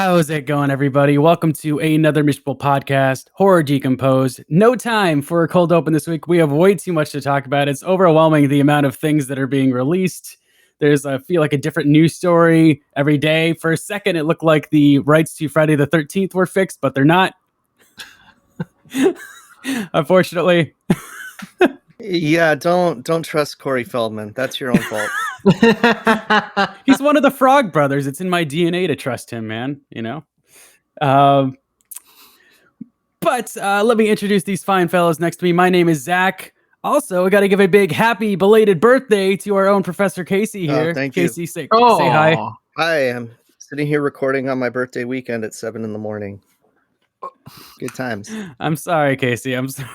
How's it going, everybody? Welcome to another Miserable Podcast, Horror Decomposed. No time for a cold open this week. We have way too much to talk about. It's overwhelming, the amount of things that are being released. There's, I feel like, a different news story every day. For a second, it looked like the rights to Friday the 13th were fixed, but they're not. Unfortunately. Yeah, don't trust Corey Feldman. That's your own fault. He's one of the Frog Brothers. It's in my DNA to trust him, man. You know. But let me introduce these fine fellows next to me. My name is Zach. Also, I got to give a big happy belated birthday to our own Professor Casey here. Thank Casey, you. say hi. Hi, I'm sitting here recording on my birthday weekend at 7 a.m. Good times. I'm sorry, Casey. I'm sorry.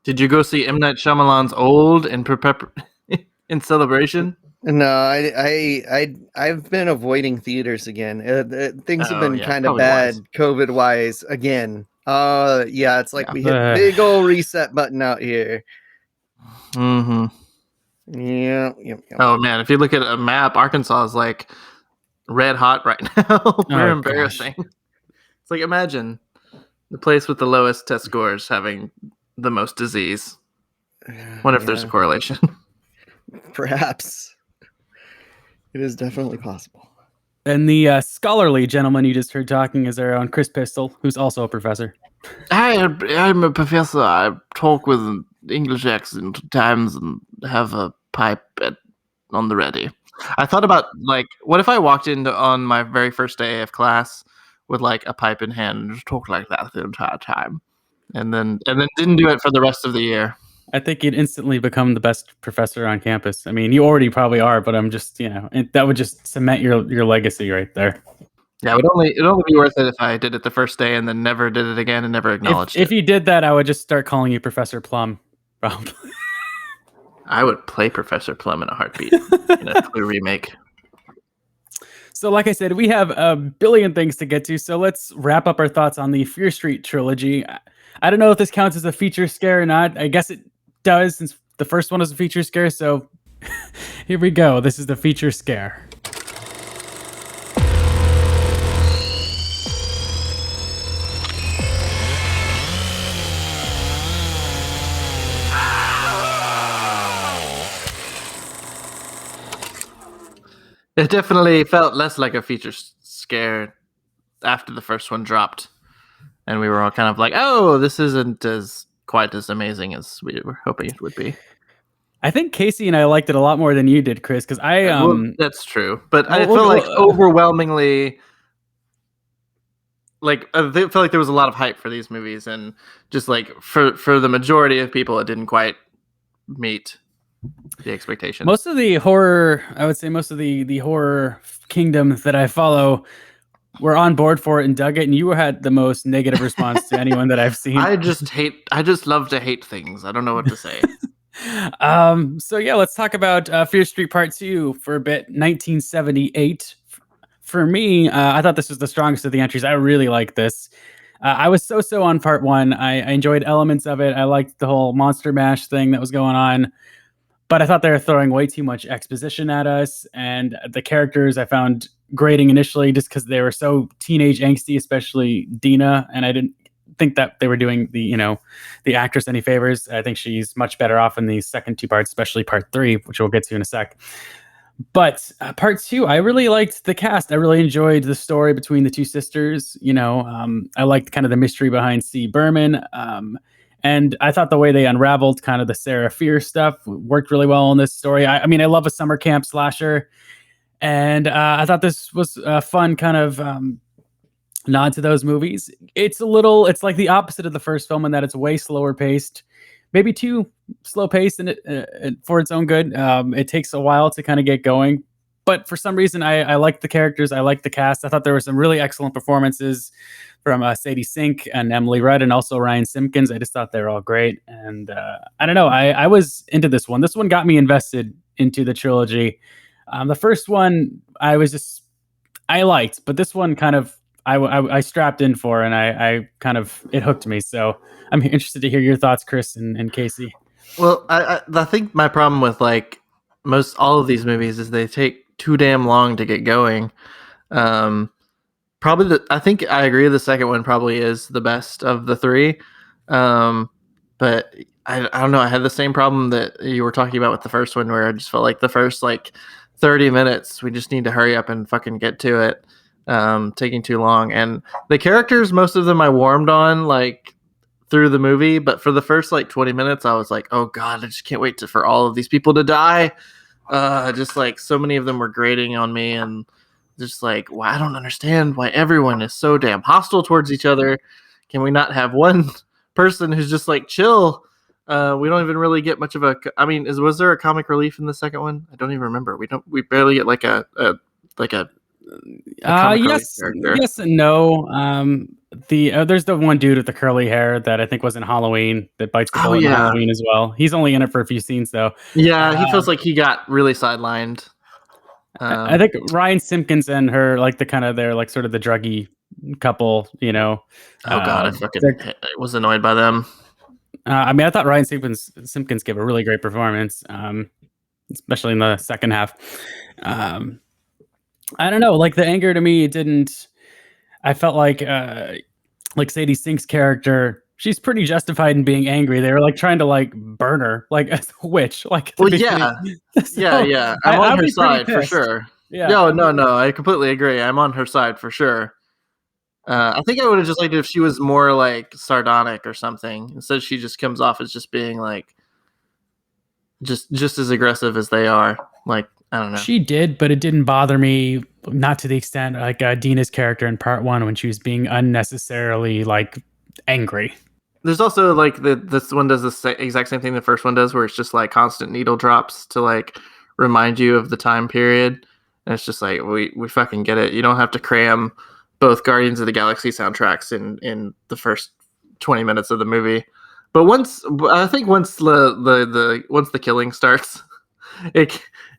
Did you go see M. Night Shyamalan's Old in celebration? No, I've been avoiding theaters again. Things have been kind of bad COVID-wise again. Yeah, it's like we hit a big old reset button out here. Mm-hmm. Yeah. Oh man, if you look at a map, Arkansas is like red hot right now. We're embarrassing. Gosh. It's like, imagine the place with the lowest test scores having the most disease. Wonder if there's a correlation. Perhaps. It is definitely possible. And the scholarly gentleman you just heard talking is our own Kris Pistol, who's also a professor. Hi, I'm a professor. I talk with an English accent at times and have a pipe on the ready. I thought about, like, what if I walked in on my very first day of class with, like, a pipe in hand and just talk like that the entire time? And then didn't do it for the rest of the year. I think you'd instantly become the best professor on campus. I mean, you already probably are, but I'm just, that would just cement your legacy right there. Yeah, it'd only be worth it if I did it the first day and then never did it again and never acknowledged it. If you did that, I would just start calling you Professor Plum, probably. I would play Professor Plum in a heartbeat in a Clue remake. So like I said, we have a billion things to get to, so let's wrap up our thoughts on the Fear Street trilogy. I don't know if this counts as a feature scare or not. I guess it does, since the first one was a feature scare, so here we go. This is the feature scare. It definitely felt less like a feature scare after the first one dropped. And we were all kind of like, oh, this isn't quite as amazing as we were hoping it would be. I think Casey and I liked it a lot more than you did, Kris, because that's true. But I feel like overwhelmingly... Like, I feel like there was a lot of hype for these movies. And just like, for the majority of people, it didn't quite meet the expectations. Most of the horror kingdom that I follow were on board for it and dug it, and you had the most negative response to anyone that I've seen. I just love to hate things. I don't know what to say. So yeah, let's talk about Fear Street Part 2 for a bit. 1978. For me, I thought this was the strongest of the entries. I really liked this. I was so on Part 1. I enjoyed elements of it. I liked the whole monster mash thing that was going on. But I thought they were throwing way too much exposition at us, and the characters I found grating initially just because they were so teenage angsty, especially Dina, and I didn't think that they were doing the actress any favors. I think she's much better off in the second two parts, especially Part 3, which we'll get to in a sec. But Part 2, I really liked the cast. I really enjoyed the story between the two sisters. I liked kind of the mystery behind C. Berman. And I thought the way they unraveled kind of the Sarah Fear stuff worked really well in this story. I mean, I love a summer camp slasher. And I thought this was a fun kind of nod to those movies. It's like the opposite of the first film in that it's way slower paced. Maybe too slow paced for its own good. It takes a while to kind of get going. But for some reason, I liked the characters. I liked the cast. I thought there were some really excellent performances from Sadie Sink and Emily Rudd, and also Ryan Simpkins. I just thought they were all great. And I don't know. I was into this one. This one got me invested into the trilogy. The first one I liked, but this one kind of I strapped in for, and I kind of, it hooked me. So I'm interested to hear your thoughts, Kris and Casey. Well, I think my problem with like all of these movies is they take too damn long to get going. Part probably I think I agree. The second one probably is the best of the three. But I don't know. I had the same problem that you were talking about with the first one, where I just felt like the first 30 minutes, we just need to hurry up and fucking get to it. Taking too long. And the characters, most of them I warmed on through the movie, but for the first 20 minutes, I was like, oh God, I just can't wait for all of these people to die. Just so many of them were grating on me, and just well, I don't understand why everyone is so damn hostile towards each other. Can we not have one person who's just chill? We don't even really get much of a. I mean, was there a comic relief in the second one? I don't even remember. We barely get yes and no. There's the one dude with the curly hair that I think was in Halloween that bites the bullet in Halloween as well. He's only in it for a few scenes though. Yeah, he feels like he got really sidelined. I think Ryan Simpkins and her they're sort of the druggy couple, you know. Oh God, I was annoyed by them. I mean, I thought Ryan Simpkins gave a really great performance, especially in the second half. I don't know, the anger to me didn't. I felt like Sadie Sink's character, she's pretty justified in being angry. They were trying to burn her as a witch. Well, yeah, so, yeah. I'm on her side for sure. Yeah. No. I completely agree. I'm on her side for sure. I think I would have just liked it if she was more sardonic or something. Instead, she just comes off as just being just as aggressive as they are. I don't know. She did, but it didn't bother me, not to the extent Dina's character in part one when she was being unnecessarily angry. There's also this one does the exact same thing the first one does, where it's just constant needle drops to remind you of the time period, and it's just we fucking get it. You don't have to cram both Guardians of the Galaxy soundtracks in the first 20 minutes of the movie. But once the killing starts,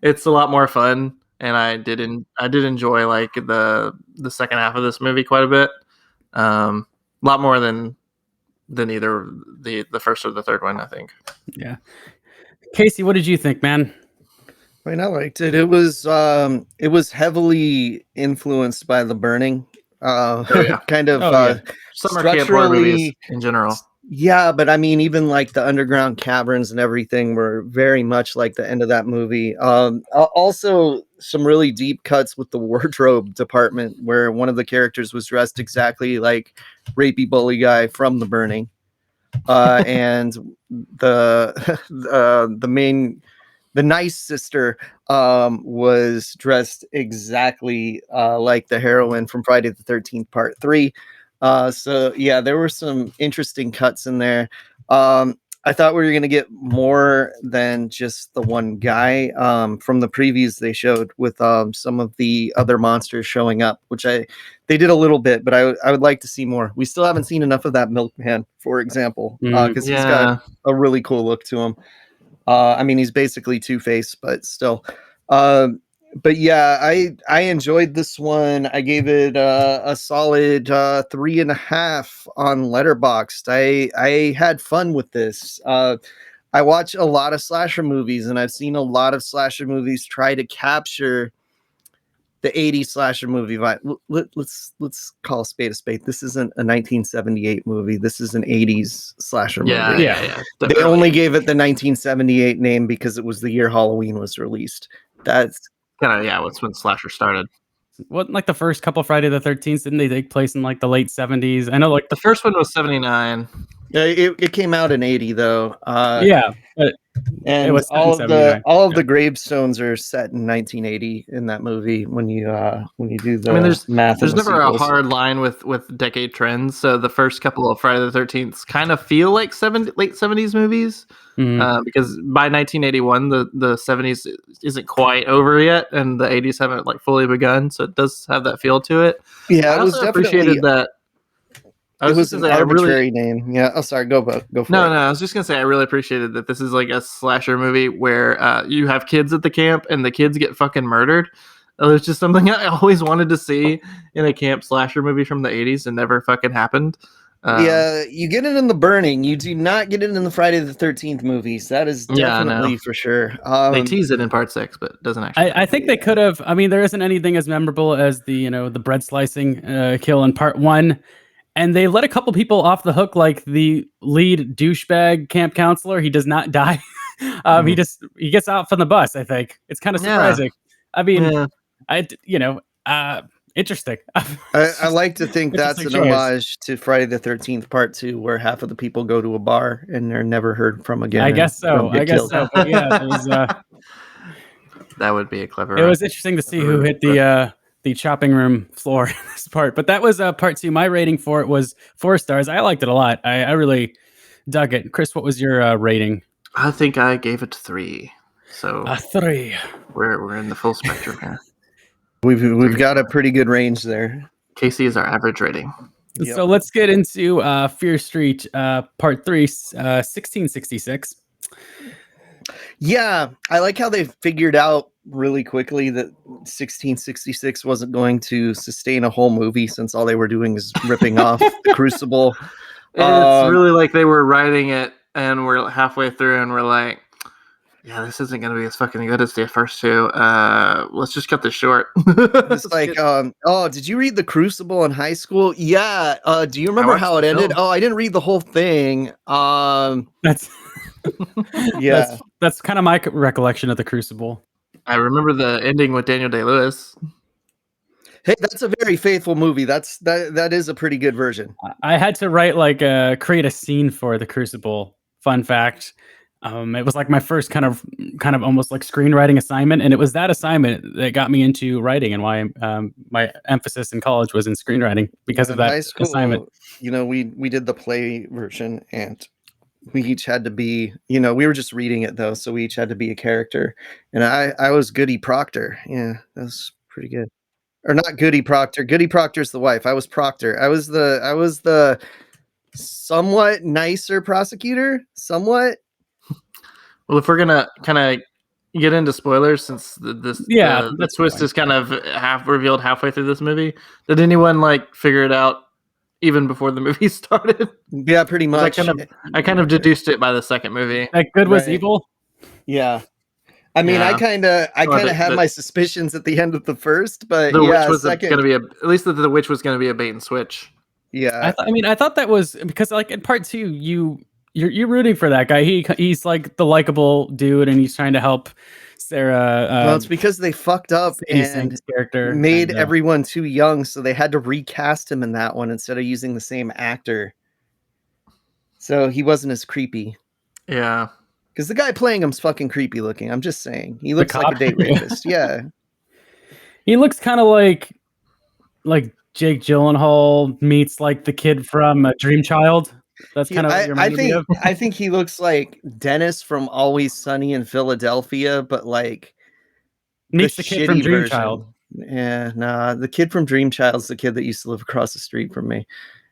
it's a lot more fun, and I did enjoy the second half of this movie quite a bit, a lot more than either the first or the third one, I think. Yeah. Casey, what did you think, man? I mean, I liked it. It was heavily influenced by The Burning. Kind of summer camp horror movies in general. Yeah, but I mean, even the underground caverns and everything were very much like the end of that movie. Also, some really deep cuts with the wardrobe department, where one of the characters was dressed exactly like rapey bully guy from The Burning, and the nice sister was dressed exactly like the heroine from Friday the 13th Part 3. So yeah, there were some interesting cuts in there. I thought we were going to get more than just the one guy from the previews they showed with some of the other monsters showing up, which they did a little bit, but I would like to see more. We still haven't seen enough of that milkman, for example, because he's got a really cool look to him. I mean, he's basically Two-Face, but still. But yeah, I enjoyed this one. I gave it a solid 3.5 on Letterboxd. I had fun with this. I watch a lot of slasher movies, and I've seen a lot of slasher movies try to capture the 80s slasher movie vibe. Let's call a spade a spade. This isn't a 1978 movie. This is an 80s slasher movie. Yeah. They only gave it the 1978 name because it was the year Halloween was released. That's kind of what's when slasher started. What the first couple Friday the 13th, didn't they take place in the late 70s? I know the first one was 79. Yeah, it came out in 80 though. Yeah, but and it was all of the gravestones are set in 1980 in that movie. When you do the math, there's never a hard line with decade trends. So the first couple of Friday the 13th kind of feel like late 70s movies. Because by 1981 the 70s isn't quite over yet, and the 80s haven't fully begun, so it does have that feel to it. Yeah, I also appreciated that. It was an arbitrary name. Yeah. Oh, sorry. Go for it. No. I was just gonna say I really appreciated that this is a slasher movie where you have kids at the camp and the kids get fucking murdered. It was just something I always wanted to see in a camp slasher movie from the 80s and never fucking happened. Yeah, you get it in The Burning. You do not get it in the Friday the 13th movies. That is definitely for sure. They tease it in part 6, but it doesn't actually. I think they could have. I mean, there isn't anything as memorable as the the bread slicing kill in part 1. And they let a couple people off the hook, like the lead douchebag camp counselor. He does not die. He gets out from the bus. I think it's kind of surprising. I mean, interesting. I like to think that's an homage to Friday the 13th Part 2, where half of the people go to a bar and they're never heard from again. I guess so. But yeah, it was, that would be a clever. It was interesting to see who hit the chopping room floor in this part. But that was part 2. My rating for it was 4 stars. I liked it a lot. I really dug it. Kris, what was your rating? I think I gave it 3. So 3. We're in the full spectrum here. We've got a pretty good range there. Casey is our average rating. Yep. So let's get into Fear Street Part 3, 1666. Yeah, I like how they figured out really quickly that 1666 wasn't going to sustain a whole movie, since all they were doing is ripping off the Crucible. It's really like they were writing it, and we're halfway through, and we're like, yeah, this isn't going to be as fucking good as the first 2. Let's just cut this short. It's like, did you read The Crucible in high school? Yeah. Do you remember how it ended? Oh, I didn't read the whole thing. That's yeah. That's kind of my recollection of The Crucible. I remember the ending with Daniel Day-Lewis. Hey, that's a very faithful movie. That is a pretty good version. I had to write create a scene for The Crucible. Fun fact. It was like my first kind of almost like screenwriting assignment, and it was that assignment that got me into writing, and why my emphasis in college was in screenwriting because of that high school assignment. We did the play version, and we each had to be, we were just reading it though, so we each had to be a character, and I was Goody Proctor. Yeah, that was pretty good. Or not Goody Proctor. Goody Proctor's the wife. I was Proctor. I was the somewhat nicer prosecutor. Somewhat. Well, if we're gonna kind of get into spoilers, since the twist is kind of half revealed halfway through this movie, did anyone figure it out even before the movie started? Yeah, pretty much. I kind of deduced it by the second movie. That good was evil. Yeah, I mean, I kind of had my suspicions at the end of the first, but the witch was going to be at least that the witch was going to be a bait and switch. Yeah, I thought that was because in part 2 you're rooting for that guy. He's like the likable dude, and he's trying to help Sarah. Well, it's because they fucked up and made everyone too young, so they had to recast him in that one instead of using the same actor. So he wasn't as creepy. Yeah, because the guy playing him's fucking creepy looking. I'm just saying, he looks like a date rapist. Yeah, he looks kind of like Jake Gyllenhaal meets the kid from Dream Child. That's kind of what you're me of. I think he looks like Dennis from Always Sunny in Philadelphia, but meets the kid from Dream Child. Yeah, nah, the kid from Dream Child's the kid that used to live across the street from me.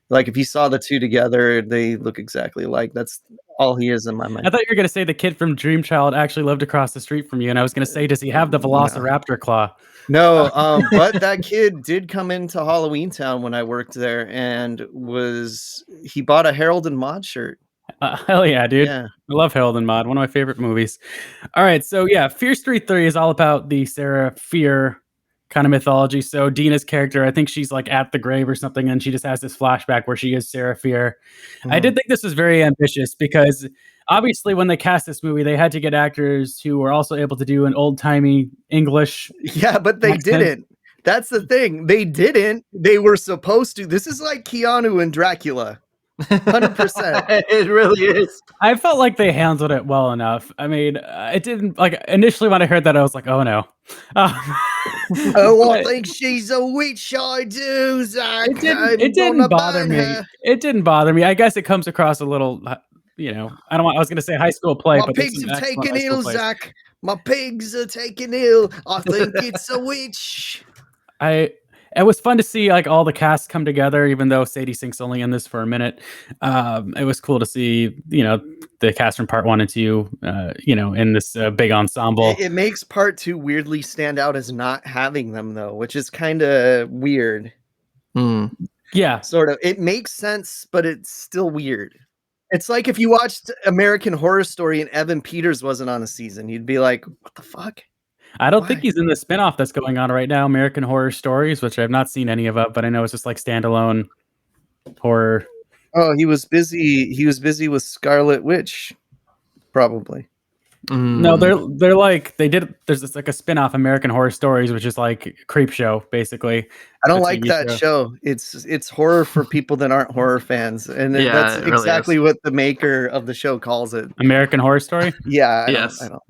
If you saw the two together, they look exactly alike. That's all he is in my mind. I thought you were going to say the kid from Dream Child actually lived across the street from you, and I was going to say, does he have the Velociraptor claw? No, but that kid did come into Halloween Town when I worked there, and he bought a Harold and Maude shirt. Hell yeah, dude. Yeah. I love Harold and Maude, one of my favorite movies. All right, so yeah, Fear Street 3 is all about the Sarah Fear kind of mythology. So Dina's character, I think she's at the grave or something, and she just has this flashback where she is Sarah Fear. Mm-hmm. I did think this was very ambitious because obviously when they cast this movie, they had to get actors who were also able to do an old-timey English. Yeah, but they didn't. That's the thing. They didn't. They were supposed to. This is like Keanu and Dracula. 100%. It really is. I felt like they handled it well enough. I mean, it didn't initially when I heard that, I was like, oh no. I think she's a witch. I do, Zach. It didn't bother me. It didn't bother me. I guess it comes across a little, I was going to say high school play. My pigs are taking ill, Zach. My pigs are taking ill. I think it's a witch. It was fun to see all the cast come together, even though Sadie Sink's only in this for a minute. It was cool to see, the cast from part 1 and 2, in this big ensemble. It makes part 2 weirdly stand out as not having them though, which is kind of weird. Yeah. Sort of. It makes sense, but it's still weird. It's like if you watched American Horror Story and Evan Peters wasn't on a season, you'd be like, what the fuck? I don't think he's in the spinoff that's going on right now, American Horror Stories, which I've not seen any of it, but I know it's just like standalone horror. Oh, he was busy. He was busy with Scarlet Witch, probably. No, they're like there's this like a spinoff, American Horror Stories, which is like Creep Show, basically. I don't like that show. It's horror for people that aren't horror fans, and that's exactly what the maker of the show calls it. American Horror Story. Yeah. I don't.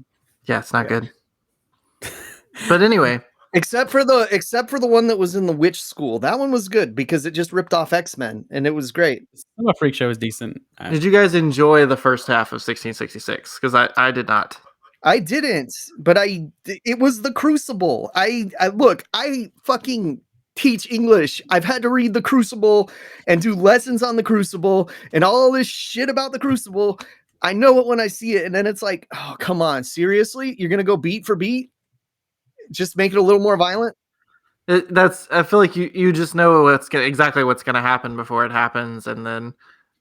Yeah, it's not good. But anyway, except for the one that was in the witch school, that one was good because it just ripped off X-Men, and it was great. Some of Freak Show is decent. Did you guys enjoy the first half of 1666? Because I did not. I didn't, but it was the Crucible. I fucking teach English. I've had to read the Crucible and do lessons on the Crucible and all this shit about the Crucible. I know it when I see it, and then it's like, oh, come on, seriously? You're gonna go beat for beat? Just make it a little more violent? I feel like you just know exactly what's gonna happen before it happens, and then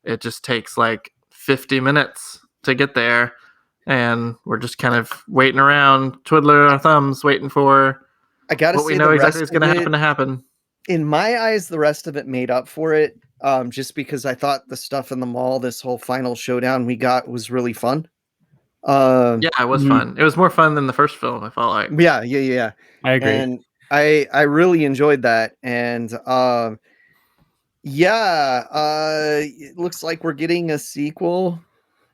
it just takes like 50 minutes to get there, and we're just kind of waiting around, twiddling our thumbs, waiting for what we know exactly is gonna happen. In my eyes, the rest of it made up for it, just because I thought the stuff in the mall, this whole final showdown we got, was really fun. Yeah, it was fun. It was more fun than the first film, I felt like. Yeah. I agree. And I really enjoyed that. And it looks like we're getting a sequel.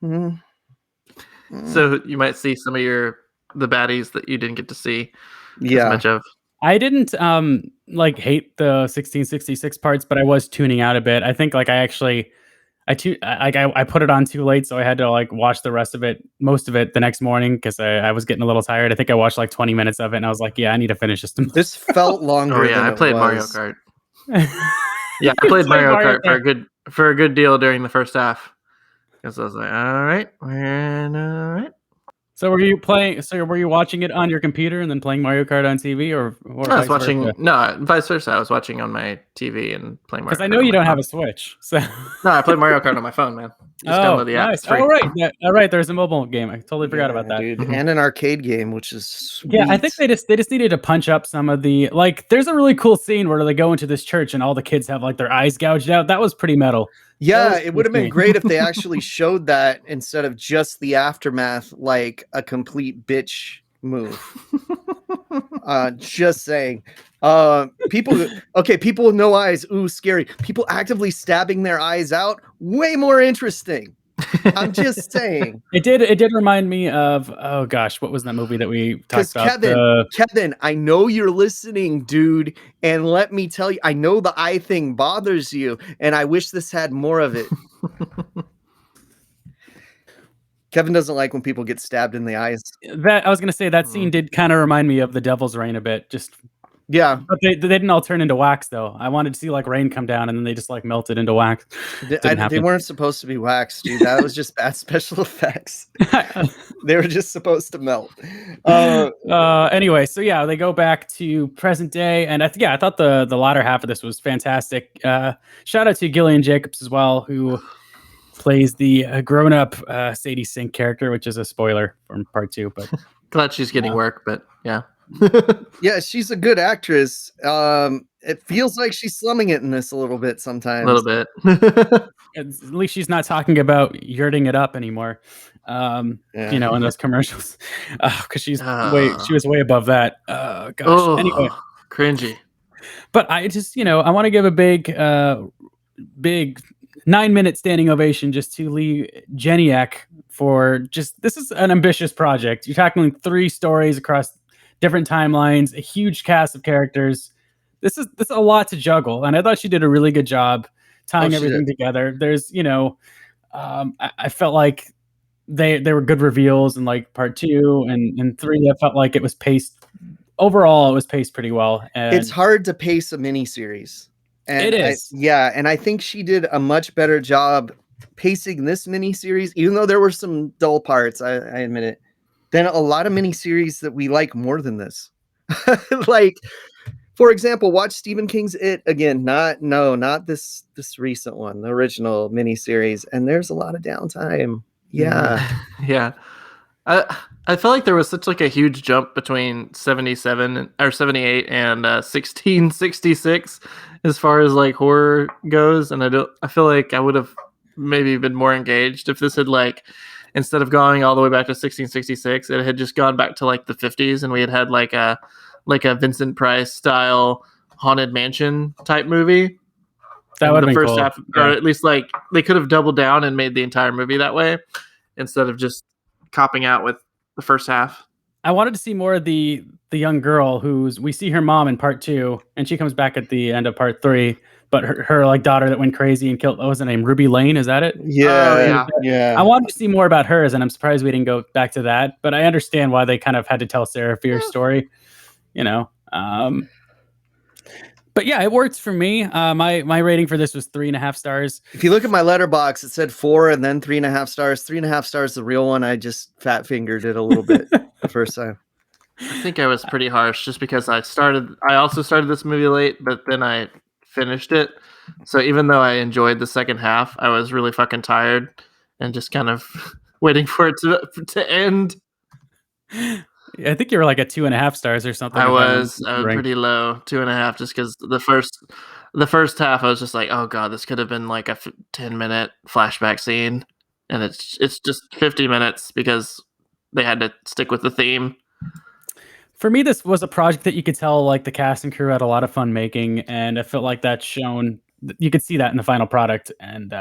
So you might see some of the baddies that you didn't get to see as much of. I didn't like hate the 1666 parts, but I was tuning out a bit. I think like I put it on too late, so I had to like watch the rest of it, most of it, the next morning because I was getting a little tired. I think I watched like 20 minutes of it, and I was like, yeah, I need to finish this. This felt longer. I played Mario Kart. Yeah, I played Mario Kart for a good deal during the first half. Because I was like, all right. So were you watching it on your computer and then playing Mario Kart on TV, or I was watching vice versa. I was watching on my TV and playing Mario Kart. Because I know you don't have a Switch. So no, I played Mario Kart on my phone, man. Just download the app. Nice. Oh, right. Yeah, all right, there's a mobile game. I totally forgot about that. Dude. And an arcade game, which is sweet. Yeah, I think they just needed to punch up some of the, like, there's a really cool scene where they go into this church and all the kids have like their eyes gouged out. That was pretty metal. Yeah, it would have been great if they actually showed that instead of just the aftermath, like a complete bitch move. Just saying. People with no eyes, ooh, scary. People actively stabbing their eyes out, way more interesting. I'm just saying. It did remind me of, oh gosh, what was that movie that we talked about? Kevin, I know you're listening, dude, and let me tell you, I know the eye thing bothers you, and I wish this had more of it. Kevin doesn't like when people get stabbed in the eyes. I was gonna say that scene did kind of remind me of the Devil's Rain a bit. Yeah, but they didn't all turn into wax though. I wanted to see like rain come down and then they just like melted into wax. They weren't supposed to be wax, dude. That was just bad special effects. They were just supposed to melt. Anyway, so yeah, they go back to present day, and I thought the latter half of this was fantastic. Shout out to Gillian Jacobs as well, who plays the grown-up Sadie Sink character, which is a spoiler from part 2. But glad she's getting work, but yeah. Yeah, she's a good actress. It feels like she's slumming it in this a little bit sometimes. A little bit. At least she's not talking about yurting it up anymore. In those commercials. Because she was way above that. Gosh. Anyway. Cringy. But I just, I want to give a big 9-minute standing ovation just to Lee Jeniak for this is an ambitious project. You're tackling 3 stories across different timelines, a huge cast of characters. This is a lot to juggle, and I thought she did a really good job tying everything together. There's, I felt like they were good reveals in like part 2 and 3. I felt like it was paced. Overall, it was paced pretty well. And it's hard to pace a miniseries. And it is. And I think she did a much better job pacing this miniseries, even though there were some dull parts, I admit it, than a lot of miniseries that we like more than this. Like, For example, watch Stephen King's It again. Not this recent one, the original miniseries, and there's a lot of downtime. Yeah. Yeah. I felt like there was such like a huge jump between 77 or 78 and 1666 as far as like horror goes, and I feel like I would have maybe been more engaged if this had like, instead of going all the way back to 1666, it had just gone back to like the 50s and we had like a Vincent Price style haunted mansion type movie. That would have been first cool. half, or at least like they could have doubled down and made the entire movie that way instead of just copping out with the first half. I wanted to see more of the young girl we see her mom in part 2, and she comes back at the end of part 3. But her like daughter that went crazy and killed, what was her name? Ruby Lane, is that it? Yeah, yeah. I wanted to see more about hers, and I'm surprised we didn't go back to that. But I understand why they kind of had to tell Sarah Fierce's story, you know. But yeah, it works for me. My rating for this was 3.5 stars. If you look at my letterbox, it said 4 and then 3.5 stars. 3.5 stars, the real one. I just fat fingered it a little bit the first time. I think I was pretty harsh just because I also started this movie late, but then I finished it. So even though I enjoyed the second half, I was really fucking tired and just kind of waiting for it to end. I think you were like at 2.5 stars or something. I was pretty low, 2.5, just because the first half I was just like, oh god, this could have been like a 10-minute flashback scene, and it's just 50 minutes because they had to stick with the theme. For me, this was a project that you could tell like the cast and crew had a lot of fun making, and I felt like that's shown. You could see that in the final product, and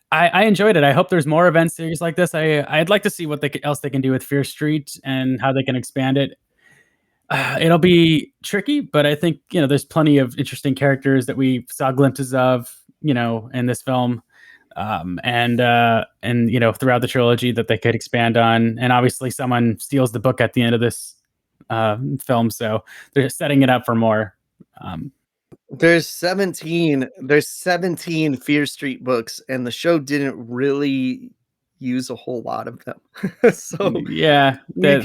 I enjoyed it. I hope there's more event series like this. I'd like to see what else they can do with Fear Street and how they can expand it. It'll be tricky, but I think there's plenty of interesting characters that we saw glimpses of, in this film, and throughout the trilogy that they could expand on. And obviously, someone steals the book at the end of this film, so they're setting it up for more. There's 17 Fear Street books, and the show didn't really use a whole lot of them. So yeah, they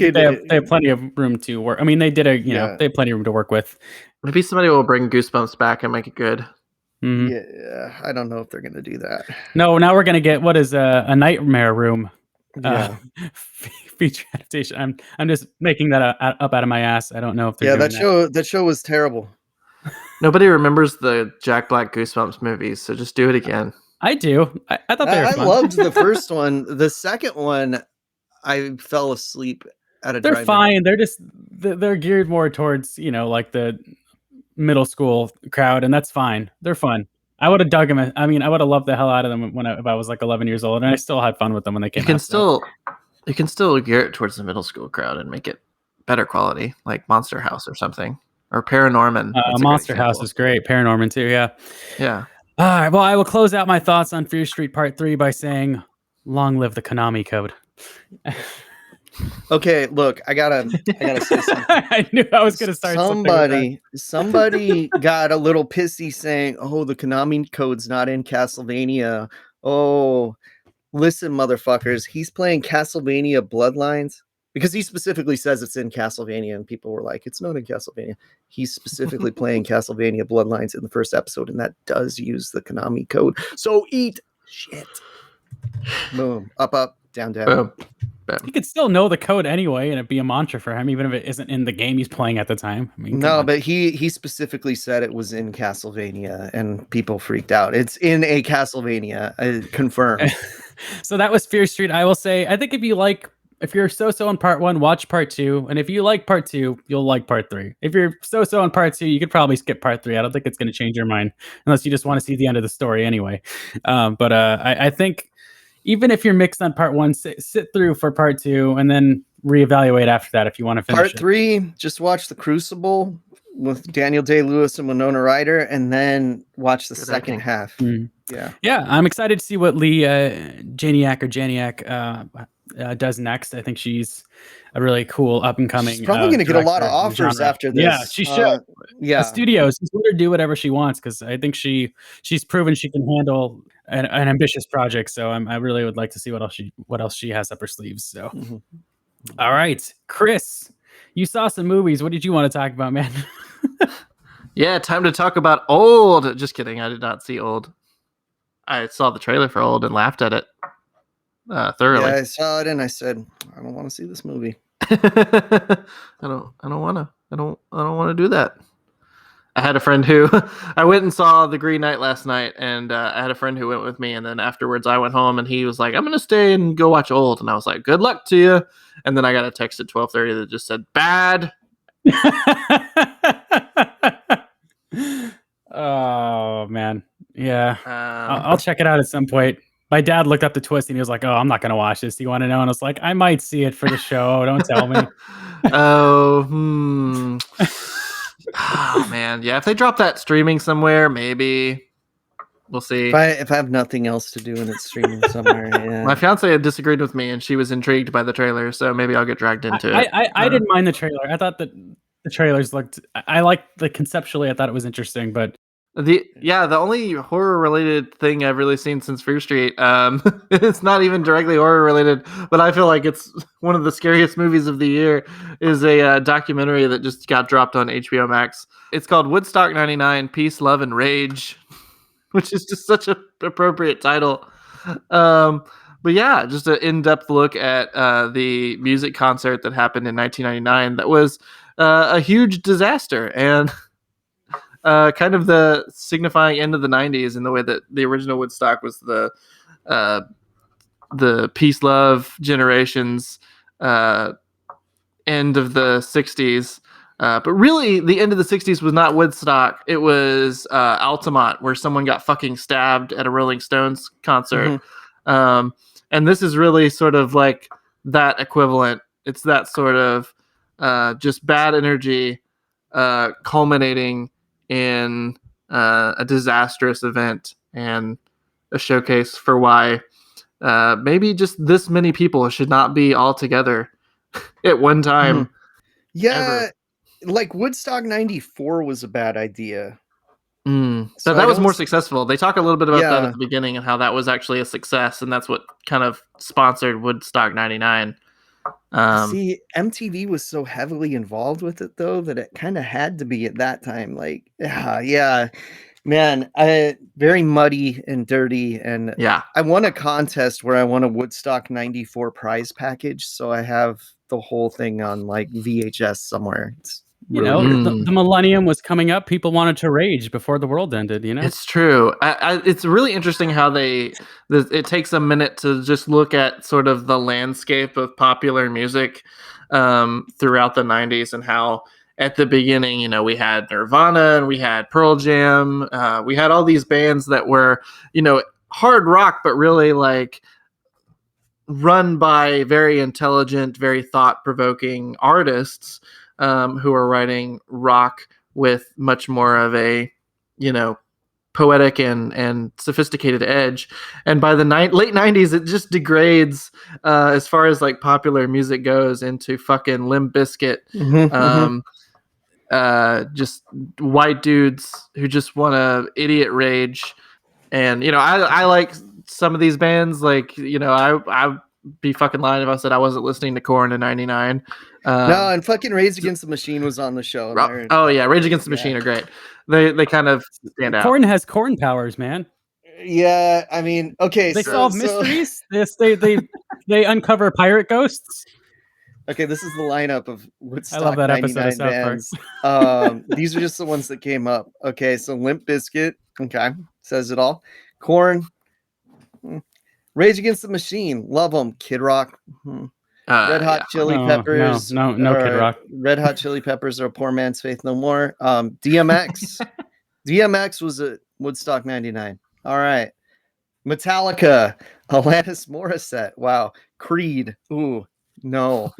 have plenty of room to work. I mean, they did they have plenty of room to work with. Maybe somebody will bring Goosebumps back and make it good. Mm-hmm. Yeah, I don't know if they're gonna do that. No, now we're gonna get what is a Nightmare Room feature adaptation. I'm just making that up out of my ass. I don't know if they're doing that show was terrible. Nobody remembers the Jack Black Goosebumps movies, so just do it again. I do. I thought they were fun. I loved the first one. The second one, I fell asleep at a. They're fine. They're geared more towards like the middle school crowd, and that's fine. They're fun. I would have dug them. I mean, I would have loved the hell out of them if I was like 11 years old, and I still had fun with them when they came out. You can still gear it towards the middle school crowd and make it better quality, like Monster House or something. Or Paranorman. Monster House is great. Paranorman too, yeah. Yeah. All right, well, I will close out my thoughts on Fear Street Part 3 by saying, long live the Konami code. Okay, look, I gotta say something. I knew I was gonna start somebody got a little pissy saying, oh, the Konami code's not in Castlevania. Oh, listen, motherfuckers, he's playing Castlevania Bloodlines. Because he specifically says it's in Castlevania, and people were like, it's not in Castlevania. He's specifically playing Castlevania Bloodlines in the first episode, and that does use the Konami code. So eat shit. Boom. Up, up, down, down. Boom. Boom. He could still know the code anyway, and it'd be a mantra for him, even if it isn't in the game he's playing at the time. I mean, no, but he specifically said it was in Castlevania, and people freaked out. It's in a Castlevania, confirmed. So that was Fear Street. I will say, I think if you're so-so on part 1, watch part 2. And if you like part 2, you'll like part 3. If you're so-so on part 2, you could probably skip part 3. I don't think it's going to change your mind unless you just want to see the end of the story anyway. But I think even if you're mixed on part 1, sit through for part 2 and then reevaluate after that if you want to finish part 3, just watch The Crucible with Daniel Day-Lewis and Winona Ryder, and then watch the second half. Mm-hmm. Yeah, I'm excited to see what Lee Janiak does next. I think she's a really cool up and coming. She's probably going to get a lot of offers after this. Yeah, she should. The studios just let her do whatever she wants, because I think she's proven she can handle an ambitious project. So I really would like to see what else she has up her sleeves. So, All right, Kris, you saw some movies. What did you want to talk about, man? Yeah, time to talk about Old. Just kidding. I did not see Old. I saw the trailer for Old and laughed at it thoroughly. Yeah, I saw it and I said, I don't want to see this movie. I don't want to do that. I had a friend who I went and saw The Green Knight last night, and I had a friend who went with me, and then afterwards I went home and he was like, I'm going to stay and go watch Old. And I was like, good luck to you. And then I got a text at 12:30 that just said, bad. Oh, man. Yeah. I'll check it out at some point. My dad looked up the twist and he was like, oh, I'm not going to watch this. Do you want to know? And I was like, I might see it for the show. Don't tell me. Oh, man. Yeah, if they drop that streaming somewhere, maybe. We'll see. If I have nothing else to do and it's streaming somewhere, yeah. My fiance had disagreed with me and she was intrigued by the trailer, so maybe I'll get dragged into it. I didn't mind the trailer. I thought that the trailers looked... I liked the conceptually. I thought it was interesting, but... The only horror related thing I've really seen since Fear Street, it's not even directly horror related, but I feel like it's one of the scariest movies of the year, is a documentary that just got dropped on HBO Max. It's called Woodstock 99, Peace, Love, and Rage, which is just such an appropriate title. But yeah, just an in-depth look at the music concert that happened in 1999 that was a huge disaster, and kind of the signifying end of the 90s in the way that the original Woodstock was the peace, love generations end of the 60s. But really, the end of the 60s was not Woodstock. It was Altamont, where someone got fucking stabbed at a Rolling Stones concert. Mm-hmm. And this is really sort of like that equivalent. It's that sort of just bad energy culminating in a disastrous event and a showcase for why maybe just this many people should not be all together at one time. Mm-hmm. Yeah, ever. Like Woodstock 94 was a bad idea. So that was more successful. They talk a little bit about that at the beginning and how that was actually a success, and that's what kind of sponsored Woodstock 99. See, MTV was so heavily involved with it though that it kind of had to be at that time. Like, man, very muddy and dirty, and I won a contest where I won a Woodstock 94 prize package, so I have the whole thing on like VHS somewhere. It's the millennium was coming up. People wanted to rage before the world ended. It's true. It's really interesting how it takes a minute to just look at sort of the landscape of popular music throughout the 90s, and how at the beginning, we had Nirvana and we had Pearl Jam. We had all these bands that were, hard rock, but really like run by very intelligent, very thought-provoking artists who are writing rock with much more of a, poetic and sophisticated edge. And by the late 90s, it just degrades as far as like popular music goes into fucking Limp Bizkit. Just white dudes who just want to idiot rage. And, I like some of these bands, like, I'd be fucking lying if I said I wasn't listening to Korn in 99. No, and fucking Rage Against the Machine was on the show. Oh yeah, Rage Against the Machine are great. They kind of stand out. Korn has corn powers, man. Yeah, I mean, okay, they solve mysteries. They uncover pirate ghosts. Okay, this is the lineup of Woodstock. I love that episode of South bands. These are just the ones that came up. Okay, so Limp Bizkit, okay, says it all. Korn, Rage Against the Machine, love them. Kid Rock, Red Hot Chili Peppers. No, Kid Rock. Red Hot Chili Peppers are a poor man's Faith No More. DMX. DMX was at Woodstock 99. All right. Metallica. Alanis Morissette. Wow. Creed. Ooh, no.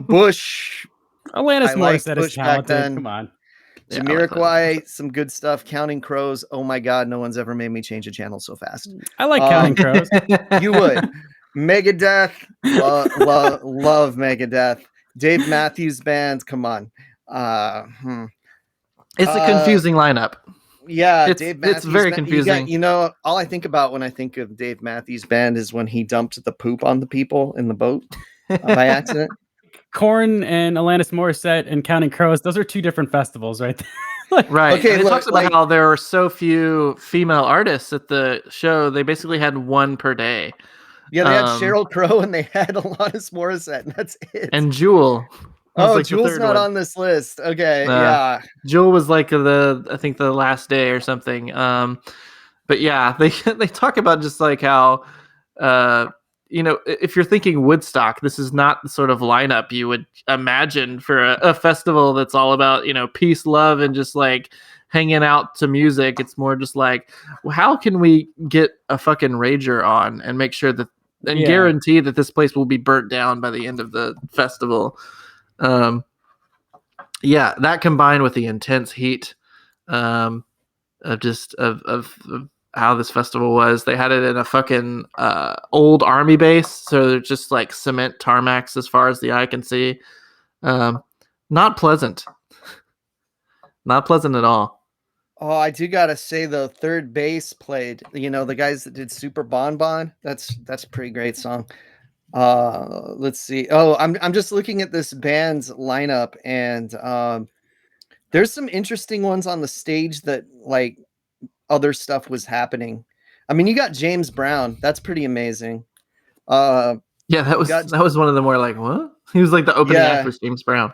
Bush. Alanis Morissette is talented. Come on. Jamiroquai, some good stuff. Counting Crows. Oh my God, no one's ever made me change a channel so fast. I like Counting Crows. You would. Megadeth, love Megadeth. Dave Matthews Band, come on. It's a confusing lineup. Yeah, Dave Matthews it's very confusing. All I think about when I think of Dave Matthews Band is when he dumped the poop on the people in the boat by accident. Korn and Alanis Morissette and Counting Crows, those are two different festivals, right there. Like, right. Okay, and it talks about how there were so few female artists at the show. They basically had one per day. Yeah, they had Sheryl Crow and they had Alanis Morissette, and that's it. And Jewel. Oh, Jewel's not on this list. Okay, yeah. Jewel was like I think the last day or something. But yeah, they talk about just like how if you're thinking Woodstock, this is not the sort of lineup you would imagine for a festival that's all about, peace, love, and just like hanging out to music. It's more just like, well, how can we get a fucking rager on and make sure that and guarantee that this place will be burnt down by the end of the festival. That combined with the intense heat of how this festival was. They had it in a fucking old army base, so they're just like cement tarmacs as far as the eye can see. Not pleasant. Not pleasant at all. Oh, I do gotta say though, Third Base played. The guys that did Super Bon Bon. That's a pretty great song. Let's see. Oh, I'm just looking at this band's lineup, and there's some interesting ones on the stage that like other stuff was happening. I mean, you got James Brown. That's pretty amazing. That was one of the more like, what? He was like the opening act for James Brown.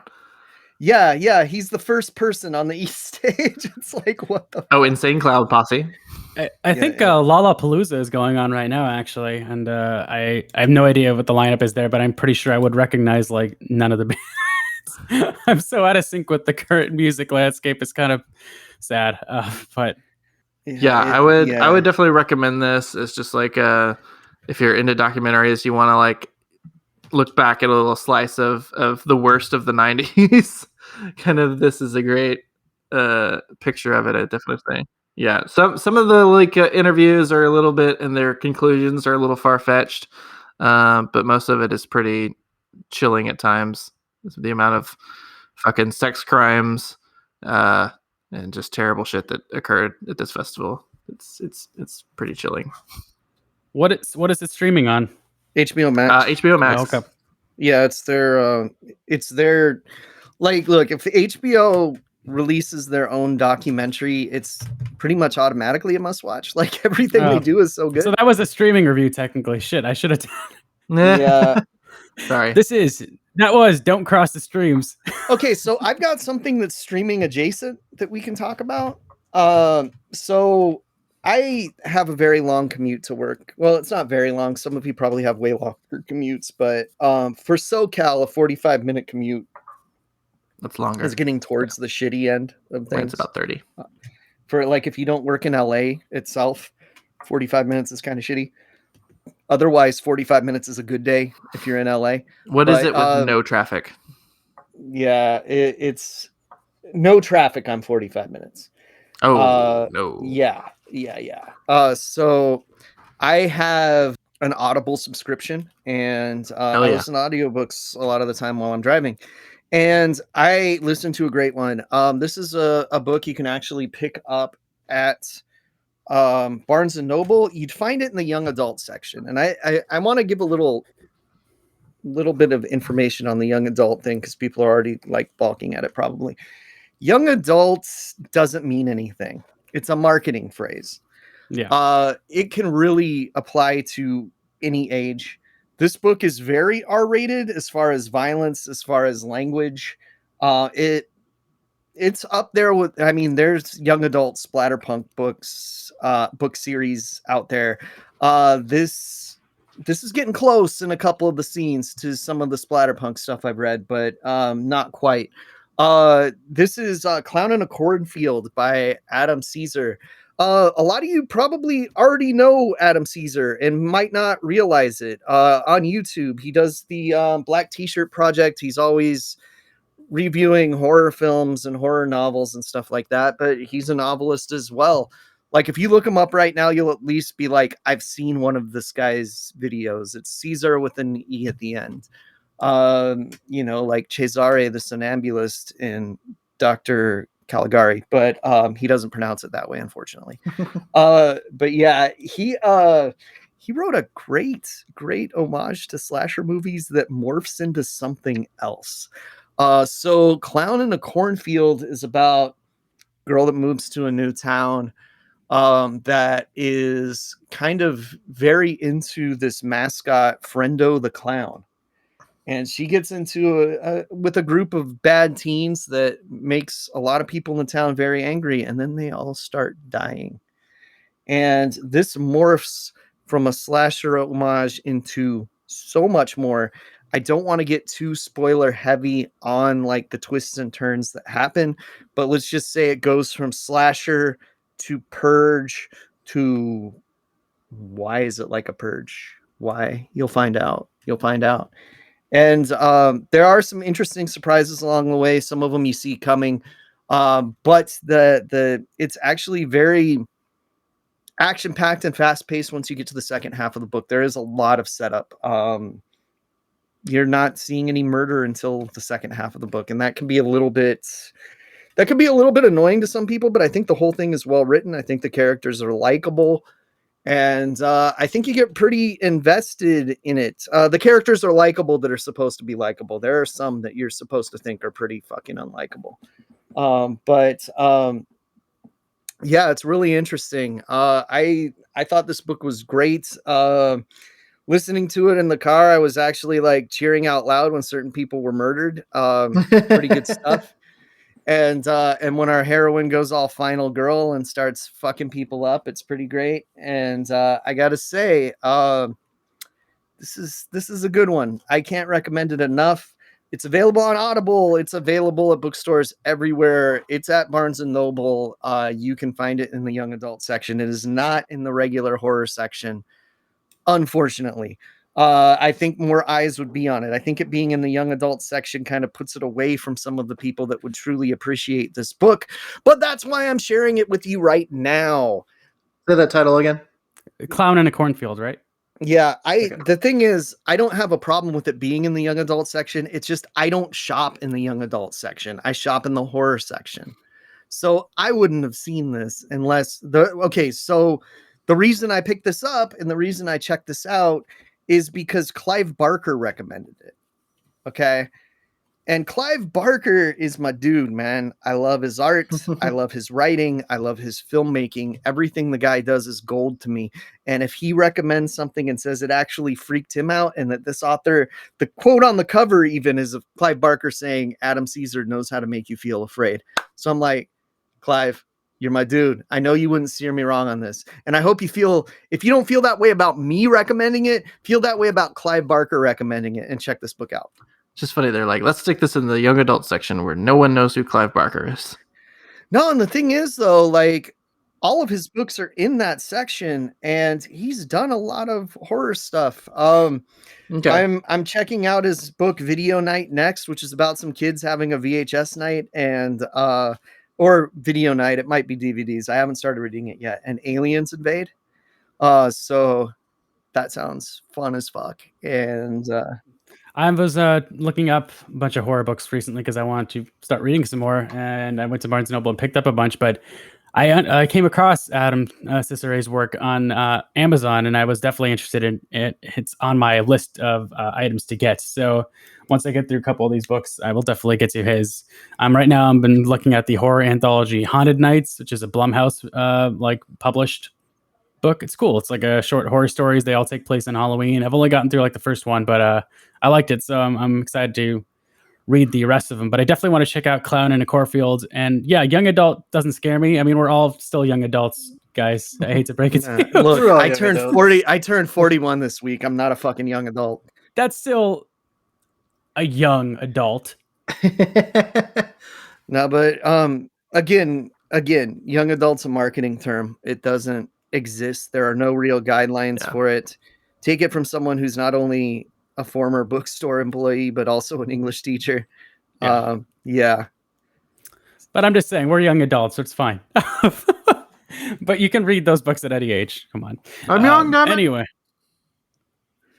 Yeah, he's the first person on the East stage. It's like, what the Insane Clown Posse. I think Lollapalooza is going on right now, actually, and I have no idea what the lineup is there, but I'm pretty sure I would recognize like none of the bands. I'm so out of sync with the current music landscape. It's kind of sad, but I would definitely recommend this. It's just like if you're into documentaries, you want to like look back at a little slice of the worst of the 90s. Kind of, this is a great picture of it. I definitely say. Yeah, some of the like interviews are a little bit, and their conclusions are a little far-fetched, but most of it is pretty chilling at times. The amount of fucking sex crimes and just terrible shit that occurred at this festival. It's pretty chilling. What is it streaming on? HBO Max. HBO Max. Oh, okay. Yeah, it's their like, look, if HBO releases their own documentary, it's pretty much automatically a must watch. Like, everything they do is so good. So that was a streaming review, technically. Shit, I should have Yeah. Sorry. That was Don't Cross the Streams. Okay, so I've got something that's streaming adjacent that we can talk about. So I have a very long commute to work. Well, it's not very long. Some of you probably have way longer commutes, but for SoCal, a 45-minute commute. That's longer. It's getting towards the shitty end of things. It's about 30. For like, if you don't work in LA itself, 45 minutes is kind of shitty. Otherwise, 45 minutes is a good day if you're in LA. What is it with no traffic? Yeah, it's no traffic on 45 minutes. Oh, no. Yeah. So I have an Audible subscription, and I listen to audiobooks a lot of the time while I'm driving. And I listened to a great one. This is a book you can actually pick up at Barnes and Noble. You'd find it in the young adult section. And I want to give a little bit of information on the young adult thing, because people are already like balking at it probably. Young adults doesn't mean anything. It's a marketing phrase. Yeah. It can really apply to any age. This book is very R-rated as far as violence, as far as language. It's up there with, I mean, there's young adult splatterpunk books, book series out there. This is getting close in a couple of the scenes to some of the splatterpunk stuff I've read, but not quite. This is Clown in a Cornfield by Adam Cesare. A lot of you probably already know Adam Cesare and might not realize it. On YouTube, he does the Black T-shirt Project. He's always reviewing horror films and horror novels and stuff like that, but he's a novelist as well. Like, if you look him up right now, you'll at least be like, I've seen one of this guy's videos. It's Caesar with an E at the end. Like Cesare the Somnambulist in Dr. Caligari, but he doesn't pronounce it that way, unfortunately. But yeah, he wrote a great homage to slasher movies that morphs into something else. So Clown in a Cornfield is about a girl that moves to a new town that is kind of very into this mascot, Friendo the Clown. And she gets into with a group of bad teens that makes a lot of people in the town very angry, and then they all start dying. And this morphs from a slasher homage into so much more. I don't want to get too spoiler heavy on like the twists and turns that happen, but let's just say it goes from slasher to purge to why is it like a purge? Why? You'll find out. And there are some interesting surprises along the way. Some of them you see coming, but it's actually very action-packed and fast-paced once you get to the second half of the book. There is a lot of setup. You're not seeing any murder until the second half of the book, and that can be a little bit annoying to some people, but I think the whole thing is well written. I think the characters are likable. And I think you get pretty invested in it. The characters are likable that are supposed to be likable. There are some that you're supposed to think are pretty fucking unlikable. Yeah, it's really interesting. I thought this book was great. Listening to it in the car, I was actually like cheering out loud when certain people were murdered. Pretty good stuff. And when our heroine goes all final girl and starts fucking people up, it's pretty great. And I gotta say, this is a good one. I can't recommend it enough. It's available on Audible. It's available at bookstores everywhere. It's at Barnes and Noble. You can find it in the young adult section. It is not in the regular horror section, unfortunately. I think more eyes would be on it. I think it being in the young adult section kind of puts it away from some of the people that would truly appreciate this book. But that's why I'm sharing it with you right now. Say that title again. Clown in a Cornfield, right? Yeah, the thing is, I don't have a problem with it being in the young adult section. It's just I don't shop in the young adult section. I shop in the horror section. So I wouldn't have seen this unless so the reason I picked this up and the reason I checked this out is because Clive Barker recommended it. Okay. And Clive Barker is my dude, man. I love his art. I love his writing. I love his filmmaking. Everything the guy does is gold to me. And if he recommends something and says it actually freaked him out and that this author, the quote on the cover even is of Clive Barker saying, Adam Cesare knows how to make you feel afraid. So I'm like, Clive, you're my dude. I know you wouldn't steer me wrong on this. And I hope if you don't feel that way about me recommending it, feel that way about Clive Barker recommending it and check this book out. It's just funny. They're like, let's stick this in the young adult section where no one knows who Clive Barker is. No, and the thing is, though, like all of his books are in that section, and he's done a lot of horror stuff. Okay. I'm checking out his book Video Night next, which is about some kids having a VHS night and or video night. It might be DVDs. I haven't started reading it yet. And aliens invade. So that sounds fun as fuck. And I was looking up a bunch of horror books recently because I wanted to start reading some more, and I went to Barnes & Noble and picked up a bunch, but I came across Adam Cesare's work on Amazon, and I was definitely interested in it. It's on my list of items to get. So once I get through a couple of these books, I will definitely get to his. Right now, I've been looking at the horror anthology Haunted Nights, which is a Blumhouse published book. It's cool. It's like a short horror stories. They all take place in Halloween. I've only gotten through like the first one, but I liked it. So I'm excited to read the rest of them. But I definitely want to check out Clown in a Cornfield. And yeah, young adult doesn't scare me. I mean, we're all still young adults, guys. I hate to break it to you. Look, I turned 40. I turned 41 this week. I'm not a fucking young adult. That's still a young adult. No, but again, young adult's a marketing term. It doesn't exist. There are no real guidelines for it. Take it from someone who's not only a former bookstore employee but also an English teacher. Yeah. But I'm just saying, we're young adults, so it's fine. But you can read those books at any age. Come on. I'm young, damn it. Anyway.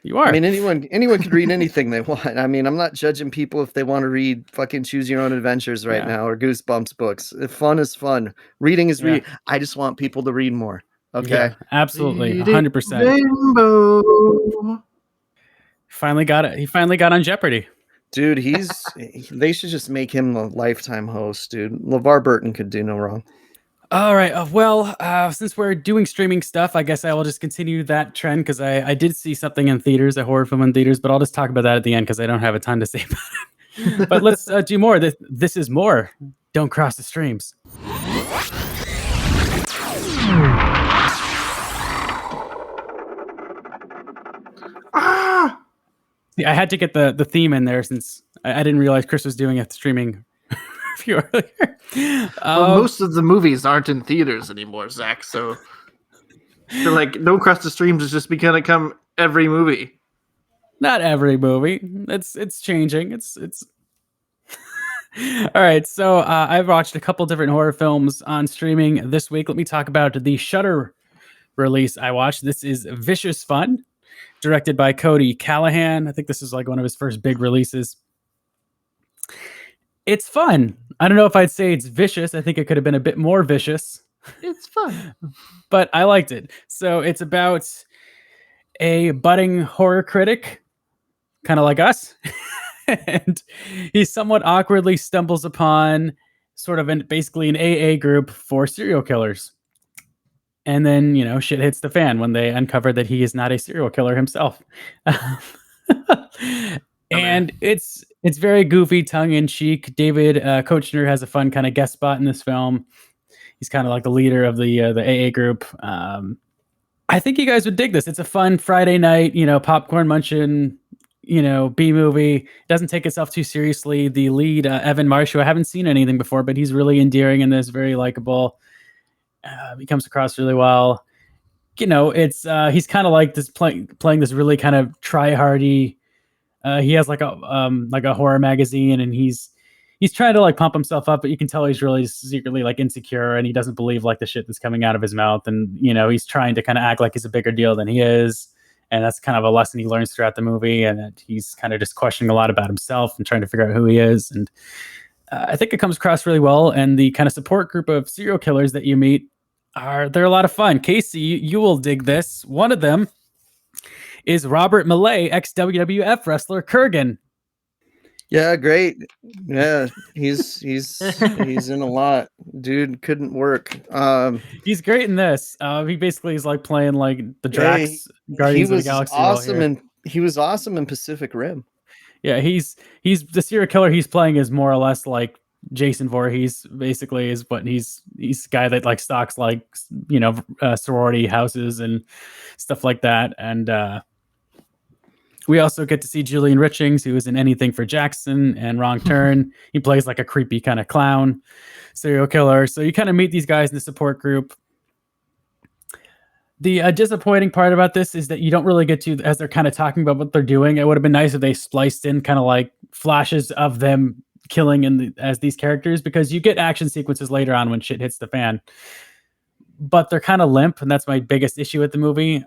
You are. I mean, anyone can read anything they want. I mean, I'm not judging people if they want to read fucking Choose Your Own Adventures right now or Goosebumps books. Fun is fun. Reading is reading. I just want people to read more. Okay. Yeah, absolutely, 100%. Rainbow. Finally got it. He finally got on Jeopardy. Dude, they should just make him a lifetime host, dude. LeVar Burton could do no wrong. All right. Since we're doing streaming stuff, I guess I will just continue that trend because I did see something in theaters, a horror film in theaters, but I'll just talk about that at the end because I don't have a ton to say about it. But let's do more. This is more. Don't cross the streams. See, I had to get the theme in there since I didn't realize Kris was doing a streaming review earlier. Well, most of the movies aren't in theaters anymore, Zach. So like, Don't Cross the Streams is just gonna come every movie. Not every movie. It's changing. It's. All right. So I've watched a couple different horror films on streaming this week. Let me talk about the Shudder release I watched. This is Vicious Fun, directed by Cody Callahan. I think this is like one of his first big releases. It's fun. I don't know if I'd say it's vicious. I think it could have been a bit more vicious. It's fun. But I liked it. So it's about a budding horror critic, kind of like us. And he somewhat awkwardly stumbles upon sort of basically an AA group for serial killers. And then, shit hits the fan when they uncover that he is not a serial killer himself. And it's very goofy, tongue-in-cheek. David Koechner has a fun kind of guest spot in this film. He's kind of like the leader of the AA group. I think you guys would dig this. It's a fun Friday night, popcorn munching, B movie. It doesn't take itself too seriously. The lead, Evan Marsh, who I haven't seen anything before, but he's really endearing in this, very likable. He comes across really well. It's he's kind of like this playing this really kind of try-hardy. He has like a horror magazine, and he's trying to like pump himself up, but you can tell he's really secretly like insecure, and he doesn't believe like the shit that's coming out of his mouth, and he's trying to kind of act like he's a bigger deal than he is, and that's kind of a lesson he learns throughout the movie, and that he's kind of just questioning a lot about himself and trying to figure out who he is, and I think it comes across really well. And the kind of support group of serial killers that you meet they're a lot of fun. Casey, you will dig this. One of them is Robert Millay, ex-WWF wrestler Kurgan. Yeah, great. Yeah, he's in a lot. Dude couldn't work. He's great in this. He basically is like playing like the Drax Guardians of the Galaxy. He was awesome in Pacific Rim. Yeah, he's the serial killer he's playing is more or less like Jason Voorhees. Basically, is what he's a guy that like stalks like sorority houses and stuff like that. And we also get to see Julian Richings, who is in Anything for Jackson and Wrong Turn. He plays like a creepy kind of clown serial killer. So you kind of meet these guys in the support group. The disappointing part about this is that you don't really get to, as they're kind of talking about what they're doing. It would have been nice if they spliced in kind of like flashes of them killing as these characters, because you get action sequences later on when shit hits the fan. But they're kind of limp, and that's my biggest issue with the movie.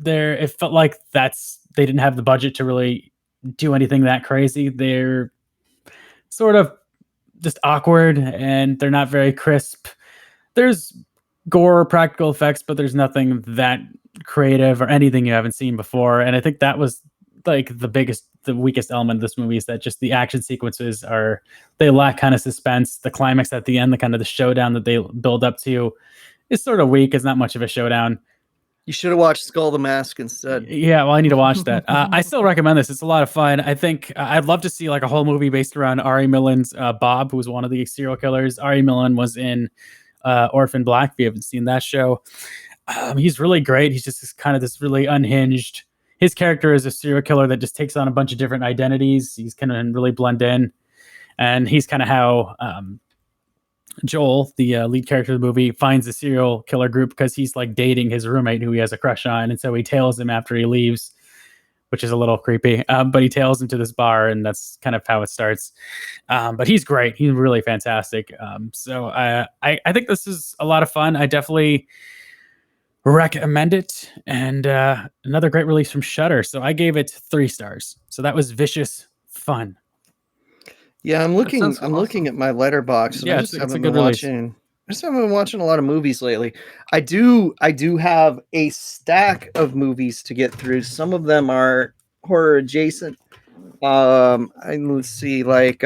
It felt like they didn't have the budget to really do anything that crazy. They're sort of just awkward, and they're not very crisp. There's gore, practical effects, but there's nothing that creative or anything you haven't seen before. And I think that was like the weakest element of this movie, is that just the action sequences they lack kind of suspense. The climax at the end, the kind of the showdown that they build up to, is sort of weak. It's not much of a showdown. You should have watched Skull the Mask instead. Yeah, well, I need to watch that. I still recommend this. It's a lot of fun. I think I'd love to see like a whole movie based around Ari Millen's Bob, who was one of the serial killers. Ari Millen was in Orphan Black, if you haven't seen that show. He's really great. He's just kind of this really unhinged. His character is a serial killer that just takes on a bunch of different identities. He's kind of really blend in. And he's kind of how Joel, the lead character of the movie, finds the serial killer group, because he's like dating his roommate who he has a crush on. And so he tails him after he leaves, which is a little creepy. But he tails him to this bar, and that's kind of how it starts. But he's great. He's really fantastic. So I think this is a lot of fun. I definitely recommend it. And another great release from Shudder. So I gave it 3 stars. So that was Vicious Fun. Yeah, I'm looking at my Letterboxd. Yeah, I just haven't been watching just haven't been watching a lot of movies lately. I do have a stack of movies to get through. Some of them are horror adjacent. Let's see, like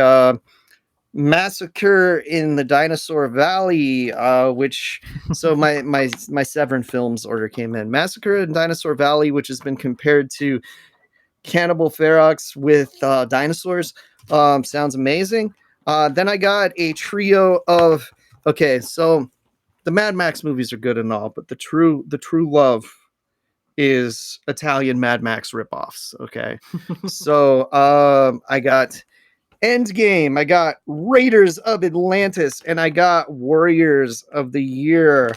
Massacre in the Dinosaur Valley, which so my Severin Films order came in. Massacre in Dinosaur Valley, which has been compared to Cannibal Ferox with dinosaurs. Sounds amazing. Then I got a trio of so the Mad Max movies are good and all, but the true love is Italian Mad Max ripoffs. Okay. So I got Endgame, I got Raiders of Atlantis, and I got Warriors of the Year.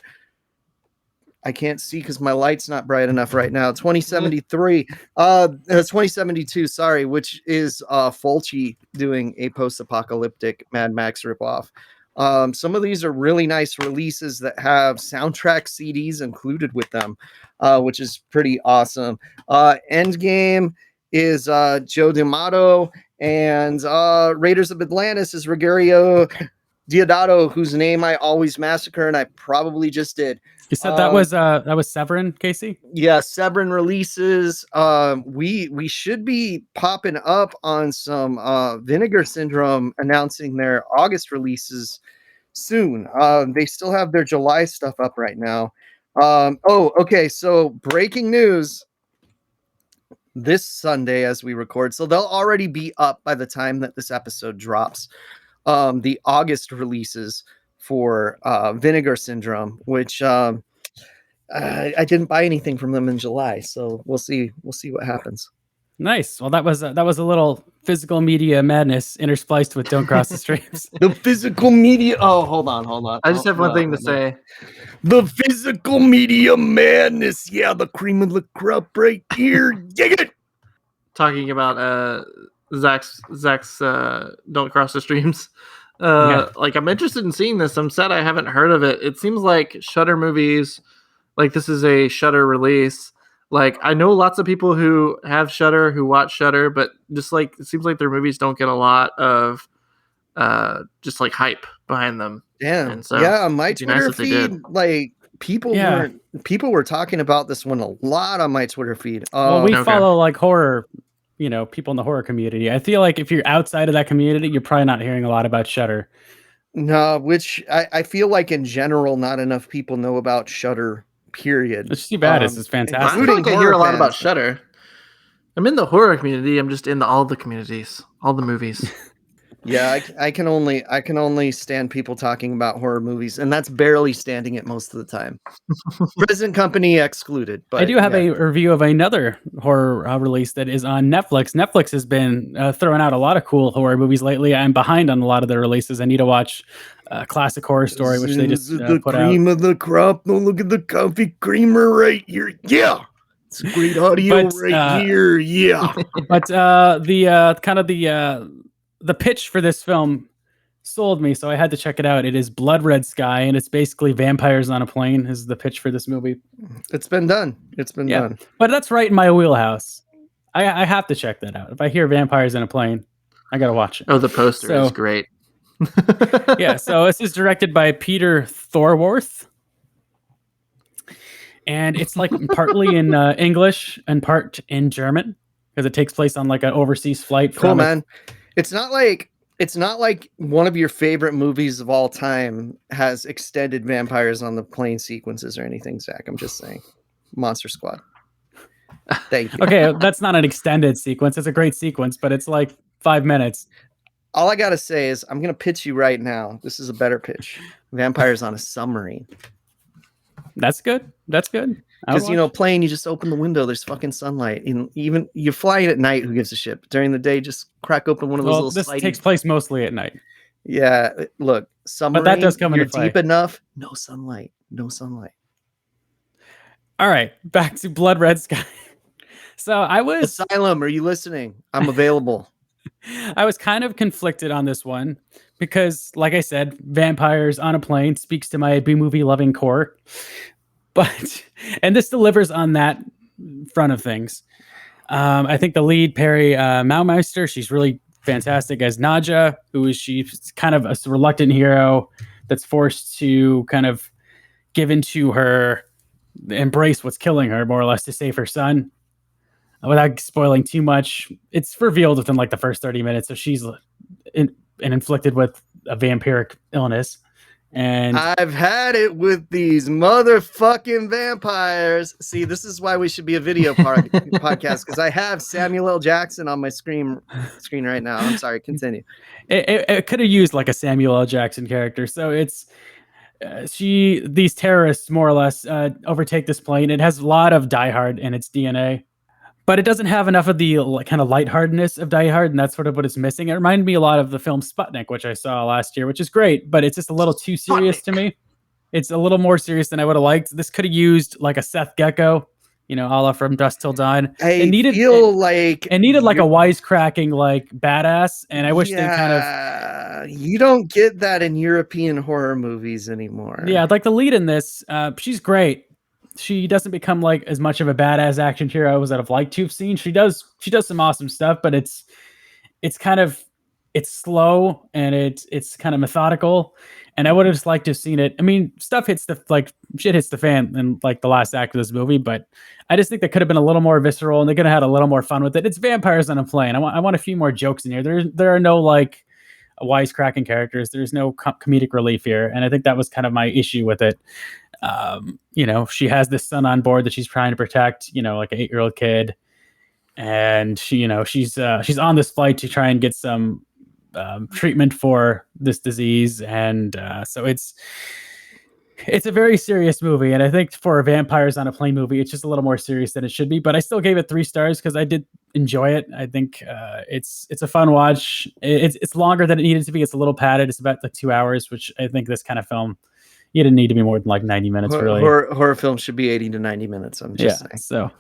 I can't see because my light's not bright enough right now. 2072, sorry, which is Fulci doing a post-apocalyptic Mad Max ripoff. Some of these are really nice releases that have soundtrack CDs included with them, which is pretty awesome. Endgame is Joe D'Amato, and Raiders of Atlantis is Rogerio Diodato, whose name I always massacre, and I probably just did. You said that was Severin, Casey? Yeah, Severin releases. We should be popping up on some Vinegar Syndrome announcing their August releases soon. They still have their July stuff up right now. So breaking news this Sunday as we record. So they'll already be up by the time that this episode drops. The August releases for Vinegar Syndrome, which I didn't buy anything from them in July, so we'll see what happens. Nice. Well, that was a little physical media madness interspliced with Don't Cross the Streams. The physical media. Oh, hold on. I just have one thing to say. The physical media madness. Yeah, the cream of the crop right here. Dig it. Talking about Zach's Don't Cross the Streams. Like, I'm interested in seeing this. I'm sad I haven't heard of it. It seems like Shudder movies, like this is a Shudder release. Like, I know lots of people who have Shudder, who watch Shudder, but just like it seems like their movies don't get a lot of just like hype behind them. Yeah, and so my Twitter feed, like people were talking about this one a lot on my Twitter feed. Well, we follow like horror, people in the horror community. I feel like if you're outside of that community, you're probably not hearing a lot about Shudder. No, which I feel like in general, not enough people know about Shudder. Period. It's too bad. It's fantastic. I feel like I hear a lot about Shudder. I'm in the horror community. I'm just in all the communities, all the movies. Yeah, I can only stand people talking about horror movies, and that's barely standing it most of the time. Present company excluded. But I do have a review of another horror release that is on Netflix. Netflix has been throwing out a lot of cool horror movies lately. I'm behind on a lot of their releases. I need to watch Classic Horror Story, which they just put out. The cream of the crop. Don't look at the coffee creamer right here. Yeah. It's great audio here. Yeah. But the pitch for this film sold me, so I had to check it out. It is Blood Red Sky, and it's basically vampires on a plane is the pitch for this movie. It's been done. Done. But that's right in my wheelhouse. I have to check that out. If I hear vampires in a plane, I got to watch it. Oh, the poster is great. Yeah, so this is directed by Peter Thorwarth. And it's like partly in English and part in German because it takes place on like an overseas flight. Cool, man. It's not like one of your favorite movies of all time has extended vampires on the plane sequences or anything, Zach. I'm just saying. Monster Squad. Thank you. Okay, that's not an extended sequence. It's a great sequence, but it's like 5 minutes. All I got to say is I'm going to pitch you right now. This is a better pitch. Vampires on a submarine. That's good. Because, plane, you just open the window. There's fucking sunlight. And even you're flying at night. Who gives a shit? But during the day, just crack open one of those little this takes place mostly at night. Yeah. Look, submarine, but that does come you're into play. Deep enough. No sunlight. All right. Back to Blood Red Sky. So I was... Asylum, are you listening? I'm available. I was kind of conflicted on this one because, like I said, vampires on a plane speaks to my B-movie loving core. And this delivers on that front of things. I think the lead, Perry Maumeister, she's really fantastic as Nadja, she's kind of a reluctant hero that's forced to kind of give into her, embrace what's killing her, more or less, to save her son. Without spoiling too much, it's revealed within like the first 30 minutes. So she's inflicted with a vampiric illness. And I've had it with these motherfucking vampires. See, this is why we should be a video podcast, because I have Samuel L. Jackson on my screen right now. I'm sorry, continue. It could have used like a Samuel L. Jackson character. So it's these terrorists more or less overtake this plane. It has a lot of Die Hard in its DNA, but it doesn't have enough of the kind of lightheartedness of Die Hard, and that's sort of what it's missing. It reminded me a lot of the film Sputnik, which I saw last year, which is great, but it's just a little too serious to me. It's a little more serious than I would have liked. This could have used like a Seth Gecko, a la From Dusk Till Dawn. It needed like a wisecracking like badass, and I wish they kind of. You don't get that in European horror movies anymore. Yeah, like the lead in this, she's great. She doesn't become like as much of a badass action hero as I'd have liked to have seen. She does some awesome stuff, but it's slow and it's kind of methodical. And I would have just liked to have seen it. I mean, shit hits the fan in like the last act of this movie, but I just think that could have been a little more visceral, and they could have had a little more fun with it. It's vampires on a plane. I want a few more jokes in here. There are no like wisecracking characters. There's no comedic relief here, and I think that was kind of my issue with it. She has this son on board that she's trying to protect, like an 8-year-old kid, and she's on this flight to try and get some treatment for this disease, and so it's a very serious movie, and I think for a vampires on a plane movie, it's just a little more serious than it should be. But I still gave it 3 stars because I did enjoy it. I think it's a fun watch. It's longer than it needed to be. It's a little padded. It's about like 2 hours, which I think this kind of film, you didn't need to be more than like 90 minutes. Really, horror films should be 80 to 90 minutes. I'm just saying. So,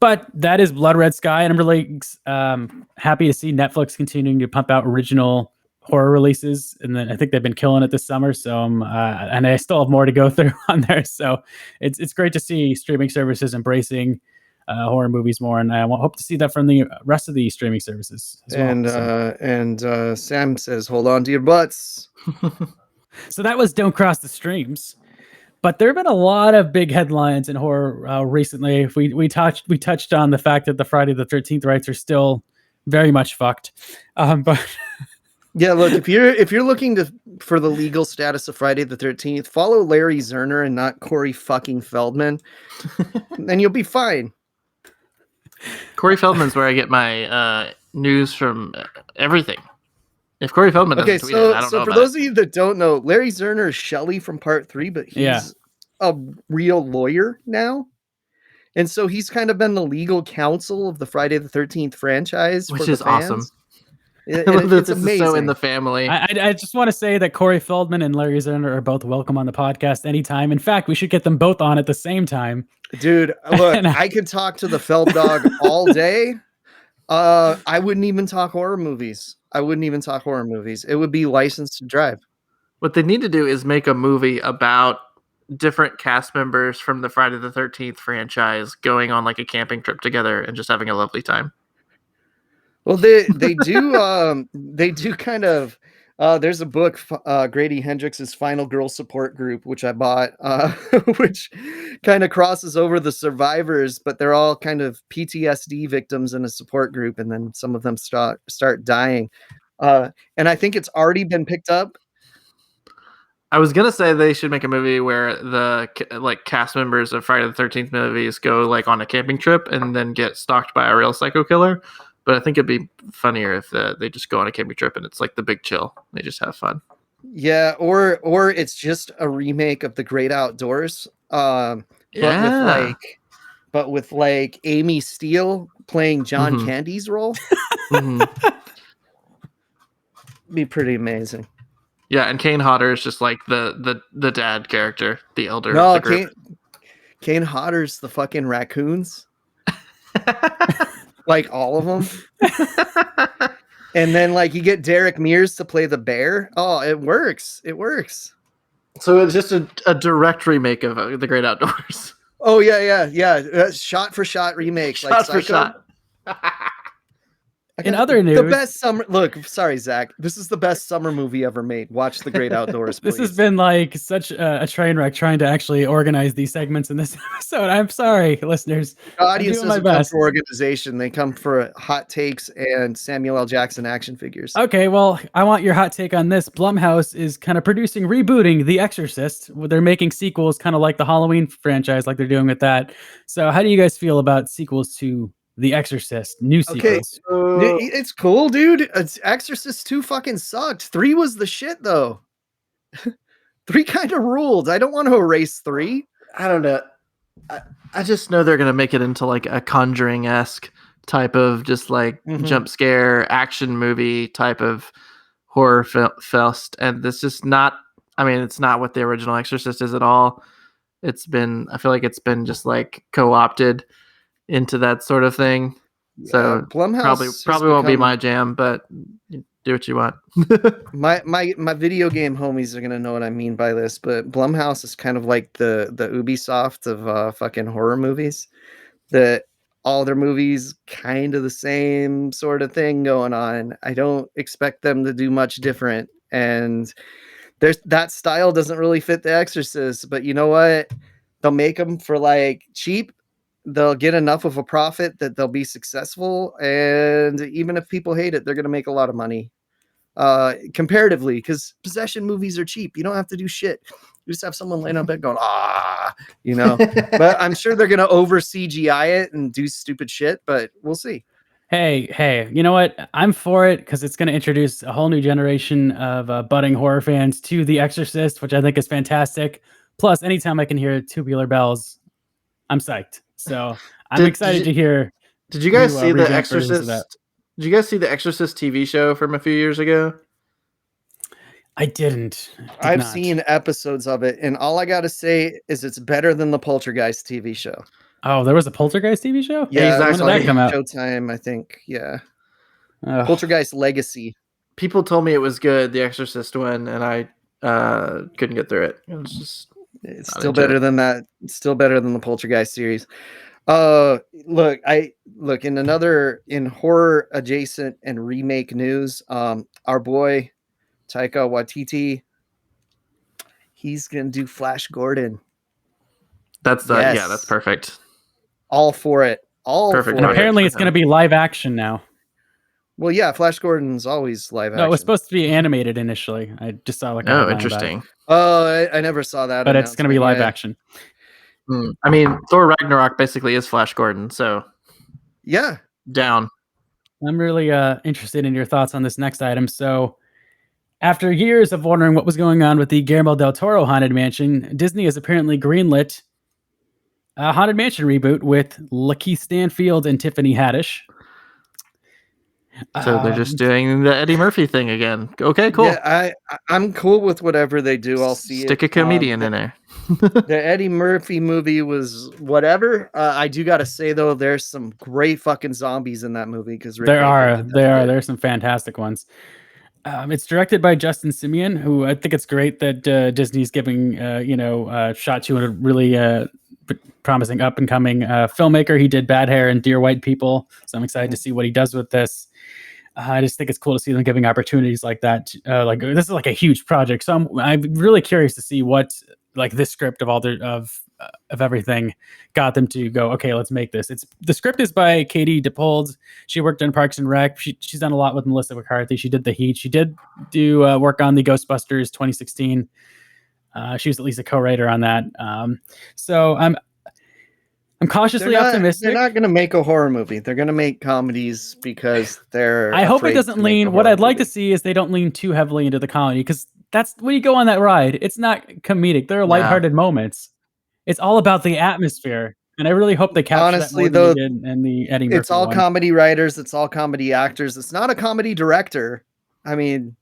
but that is Blood Red Sky, and I'm really happy to see Netflix continuing to pump out original horror releases, and then I think they've been killing it this summer. So, and I still have more to go through on there. So, it's great to see streaming services embracing horror movies more, and I hope to see that from the rest of the streaming services as well. And Sam says, "Hold on to your butts." So that was Don't Cross the Streams. But there have been a lot of big headlines in horror recently. We touched on the fact that the Friday the 13th rights are still very much fucked. But yeah, look, if you're looking for the legal status of Friday the 13th, follow Larry Zerner and not Corey fucking Feldman, and you'll be fine. Corey Feldman's where I get my news from everything. If Corey Feldman doesn't tweet it, I don't know. So for those of you that don't know, Larry Zerner is Shelley from Part 3, but he's a real lawyer now. And so he's kind of been the legal counsel of the Friday the 13th franchise, which is awesome. It's amazing. So in the family. I just want to say that Corey Feldman and Larry Zerner are both welcome on the podcast anytime. In fact, we should get them both on at the same time. Dude, look, I could talk to the Feld dog all day. I wouldn't even talk horror movies. It would be Licensed to Drive. What they need to do is make a movie about different cast members from the Friday the 13th franchise going on like a camping trip together and just having a lovely time. Well, they do kind of. There's a book, Grady Hendrix's Final Girl Support Group, which I bought, which kind of crosses over the survivors, but they're all kind of PTSD victims in a support group, and then some of them start dying. And I think it's already been picked up. I was gonna say they should make a movie where the cast members of Friday the 13th movies go like on a camping trip and then get stalked by a real psycho killer. But I think it'd be funnier if they just go on a camping trip and it's like the big chill. They just have fun. Yeah, or it's just a remake of The Great Outdoors. But with Amy Steele playing John Candy's role. Be pretty amazing. Yeah, and Kane Hodder is just like the dad character, the elder. No, of the group. Kane Hodder's the fucking raccoons. Like all of them. And then like you get Derek Mears to play the bear. Oh, it works. So it's just a direct remake of The Great Outdoors. Oh yeah. Shot for shot remake. Shot for shot. In other news, the best summer. Look, sorry, Zach. This is the best summer movie ever made. Watch The Great Outdoors. This has been like such a train wreck trying to actually organize these segments in this episode. I'm sorry, listeners. The audience doesn't come for organization. They come for hot takes and Samuel L. Jackson action figures. Okay, well, I want your hot take on this. Blumhouse is kind of rebooting The Exorcist. They're making sequels, kind of like the Halloween franchise, like they're doing with that. So, how do you guys feel about sequels to The Exorcist, new sequels? Okay, it's cool, dude. Exorcist 2 fucking sucked. 3 was the shit, though. 3 kind of ruled. I don't want to erase 3. I don't know. I just know they're gonna make it into like a Conjuring-esque type of just like jump scare action movie type of horror fest, and it's just not. I mean, it's not what the original Exorcist is at all. I feel like it's been just like co-opted into that sort of thing. Yeah, so Blumhouse probably won't be my jam, but do what you want. my video game homies are gonna know what I mean by this, but Blumhouse is kind of like the Ubisoft of fucking horror movies. That all their movies kind of the same sort of thing going on. I don't expect them to do much different, and that style doesn't really fit The Exorcist. But you know what? They'll make them for like cheap. They'll get enough of a profit that they'll be successful, and even if people hate it, they're going to make a lot of money comparatively, because possession movies are cheap. You don't have to do shit. You just have someone laying on bed going, but I'm sure they're going to over CGI it and do stupid shit, but we'll see. Hey, you know what? I'm for it because it's going to introduce a whole new generation of budding horror fans to The Exorcist, which I think is fantastic. Plus, anytime I can hear Tubular Bells, I'm psyched. So I'm excited to hear. Did you guys see The Exorcist? Did you guys see The Exorcist TV show from a few years ago? I didn't. I've seen episodes of it, and all I got to say is it's better than the Poltergeist TV show. Oh, there was a Poltergeist TV show? Yeah, when did that come out? Showtime, I think. Yeah. Poltergeist Legacy. People told me it was good, The Exorcist one, and I couldn't get through it. It was just it's still better than that. It's still better than the Poltergeist series. Look in horror adjacent and remake news, our boy Taika Waititi, he's gonna do Flash Gordon. That's that's perfect. All for it. Perfect. And apparently it's gonna be live action now. Well, yeah, Flash Gordon's always live action. No, it was supposed to be animated initially. I just saw like interesting. I never saw that. But it's gonna be live action. I mean, Thor Ragnarok basically is Flash Gordon, so yeah, down. I'm really interested in your thoughts on this next item. So, after years of wondering what was going on with the Guillermo del Toro Haunted Mansion, Disney has apparently greenlit a Haunted Mansion reboot with Lakeith Stanfield and Tiffany Haddish. So they're just doing the Eddie Murphy thing again. Okay, cool. Yeah, I'm cool with whatever they do. I'll see Stick a comedian in there. The Eddie Murphy movie was whatever. I do got to say, though, there's some great fucking zombies in that movie. Because there's some fantastic ones. It's directed by Justin Simien, who I think it's great that Disney's giving a shot to a really promising up and coming filmmaker. He did Bad Hair and Dear White People, so I'm excited to see what he does with this. I just think it's cool to see them giving opportunities like that. Like this is like a huge project, so I'm really curious to see what like this script of all of everything got them to go. Okay, let's make this. The script is by Katie Dippold. She worked on Parks and Rec. She's done a lot with Melissa McCarthy. She did The Heat. She did do work on the Ghostbusters 2016. She was at least a co-writer on that. So I'm cautiously optimistic. They're not going to make a horror movie. They're going to make comedies because I hope it doesn't lean. What I'd like to see is they don't lean too heavily into the comedy, because that's when you go on that ride. It's not comedic. There are lighthearted moments. It's all about the atmosphere, and I really hope they capture that more than they did in the Eddie Murphy It's all one. Comedy writers. It's all comedy actors. It's not a comedy director. I mean,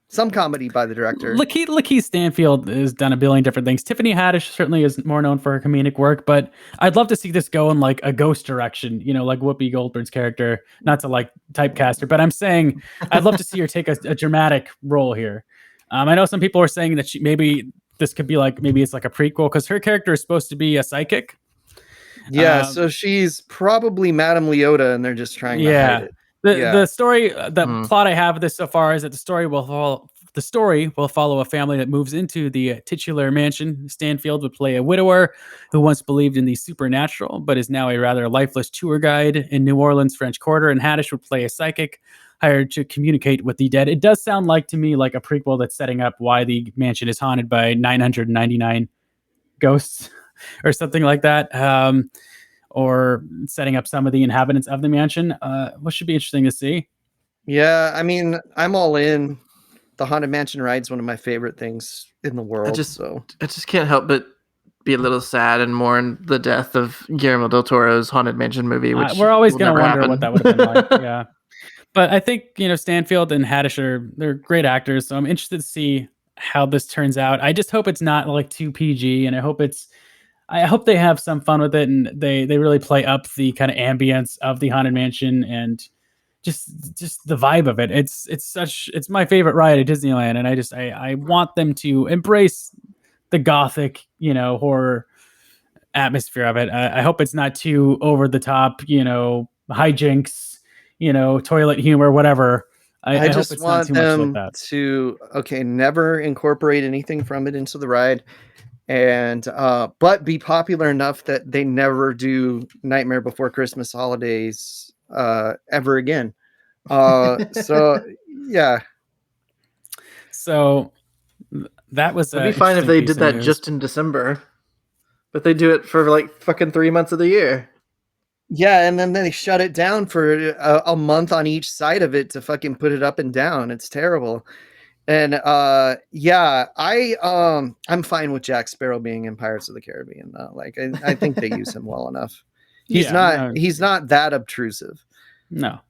some comedy by the director. Lakeith Stanfield has done a billion different things. Tiffany Haddish certainly is more known for her comedic work, but I'd love to see this go in like a ghost direction, like Whoopi Goldberg's character, not to like typecast her, but I'm saying I'd love to see her take a dramatic role here. I know some people are saying that maybe this could be like, maybe it's like a prequel, because her character is supposed to be a psychic. Yeah, so she's probably Madame Leota, and they're just trying to hide it. The story, the plot I have of this so far is that the story will follow a family that moves into the titular mansion. Stanfield would play a widower who once believed in the supernatural, but is now a rather lifeless tour guide in New Orleans French Quarter. And Haddish would play a psychic hired to communicate with the dead. It does sound like to me like a prequel that's setting up why the mansion is haunted by 999 ghosts or something like that. Or setting up some of the inhabitants of the mansion. What should be interesting to see. Yeah, I mean, I'm all in. The Haunted Mansion ride is one of my favorite things in the world. I just can't help but be a little sad and mourn the death of Guillermo del Toro's Haunted Mansion movie. Which we're always going to wonder happen. What that would have been like. Yeah, but I think Stanfield and Haddish they're great actors, so I'm interested to see how this turns out. I just hope it's not like too PG, and I hope they have some fun with it, and they really play up the kind of ambience of the Haunted Mansion and just the vibe of it. It's my favorite ride at Disneyland, and I want them to embrace the gothic, horror atmosphere of it. I hope it's not too over the top, hijinks, toilet humor, whatever. I just want them to never incorporate anything from it into the ride. And but be popular enough that they never do Nightmare Before Christmas holidays ever again. So yeah. So that was it'd be fine if they did that just in December, but they do it for like fucking 3 months of the year. Yeah, and then they shut it down for a month on each side of it to fucking put it up and down. It's terrible. And I'm fine with Jack Sparrow being in Pirates of the Caribbean. I think they use him well enough. He's not that obtrusive. No.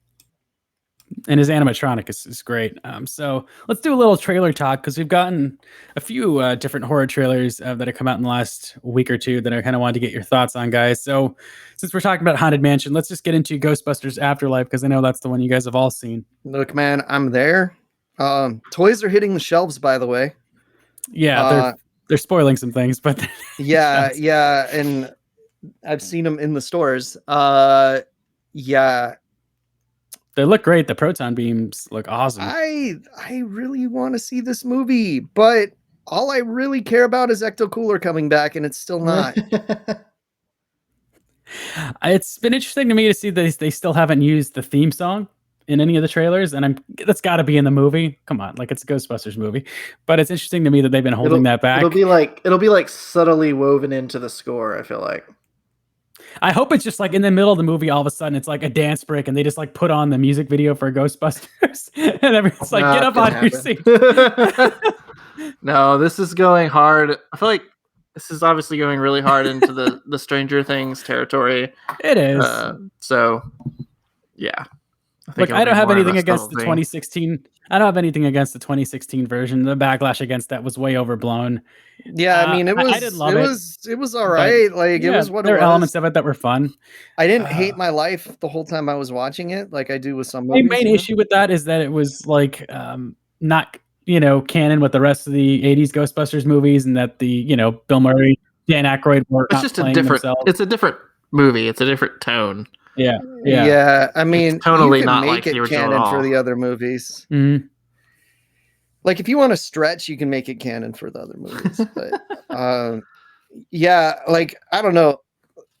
And his animatronic is great. So let's do a little trailer talk, because we've gotten a few different horror trailers that have come out in the last week or two that I kind of wanted to get your thoughts on, guys. So since we're talking about Haunted Mansion, let's just get into Ghostbusters Afterlife, because I know that's the one you guys have all seen. Look, man, I'm there. Toys are hitting the shelves, by the way. Yeah, they're spoiling some things, but yeah, and I've seen them in the stores. They look great. The proton beams look awesome. I really want to see this movie, but all I really care about is Ecto Cooler coming back, and it's still not. It's been interesting to me to see that they still haven't used the theme song in any of the trailers, and that's got to be in the movie. Come on, like, it's a Ghostbusters movie. But it's interesting to me that they've been holding that back. It'll be like subtly woven into the score, I feel like. I hope it's just like in the middle of the movie, all of a sudden it's like a dance break, and they just like put on the music video for Ghostbusters, and everyone's like, "Get up on your seat." No, this is going hard. I feel like this is obviously going really hard into the Stranger Things territory. It is. So, yeah. I don't have anything against the 2016. I don't have anything against the 2016 version. The backlash against that was way overblown. Yeah, I mean, I didn't love it. It was all right. Like, it was what it was. There are elements of it that were fun. I didn't hate my life the whole time I was watching it, like I do with some movies. My main issue with that is that it was like not canon with the rest of the 80s Ghostbusters movies, and that the Bill Murray, Dan Aykroyd were it's just a different. Themselves. It's a different movie. It's a different tone. Yeah. I mean, it's tonally not make like it the original canon for the other movies. Mm-hmm. Like, if you want to stretch, you can make it canon for the other movies. But like, I don't know.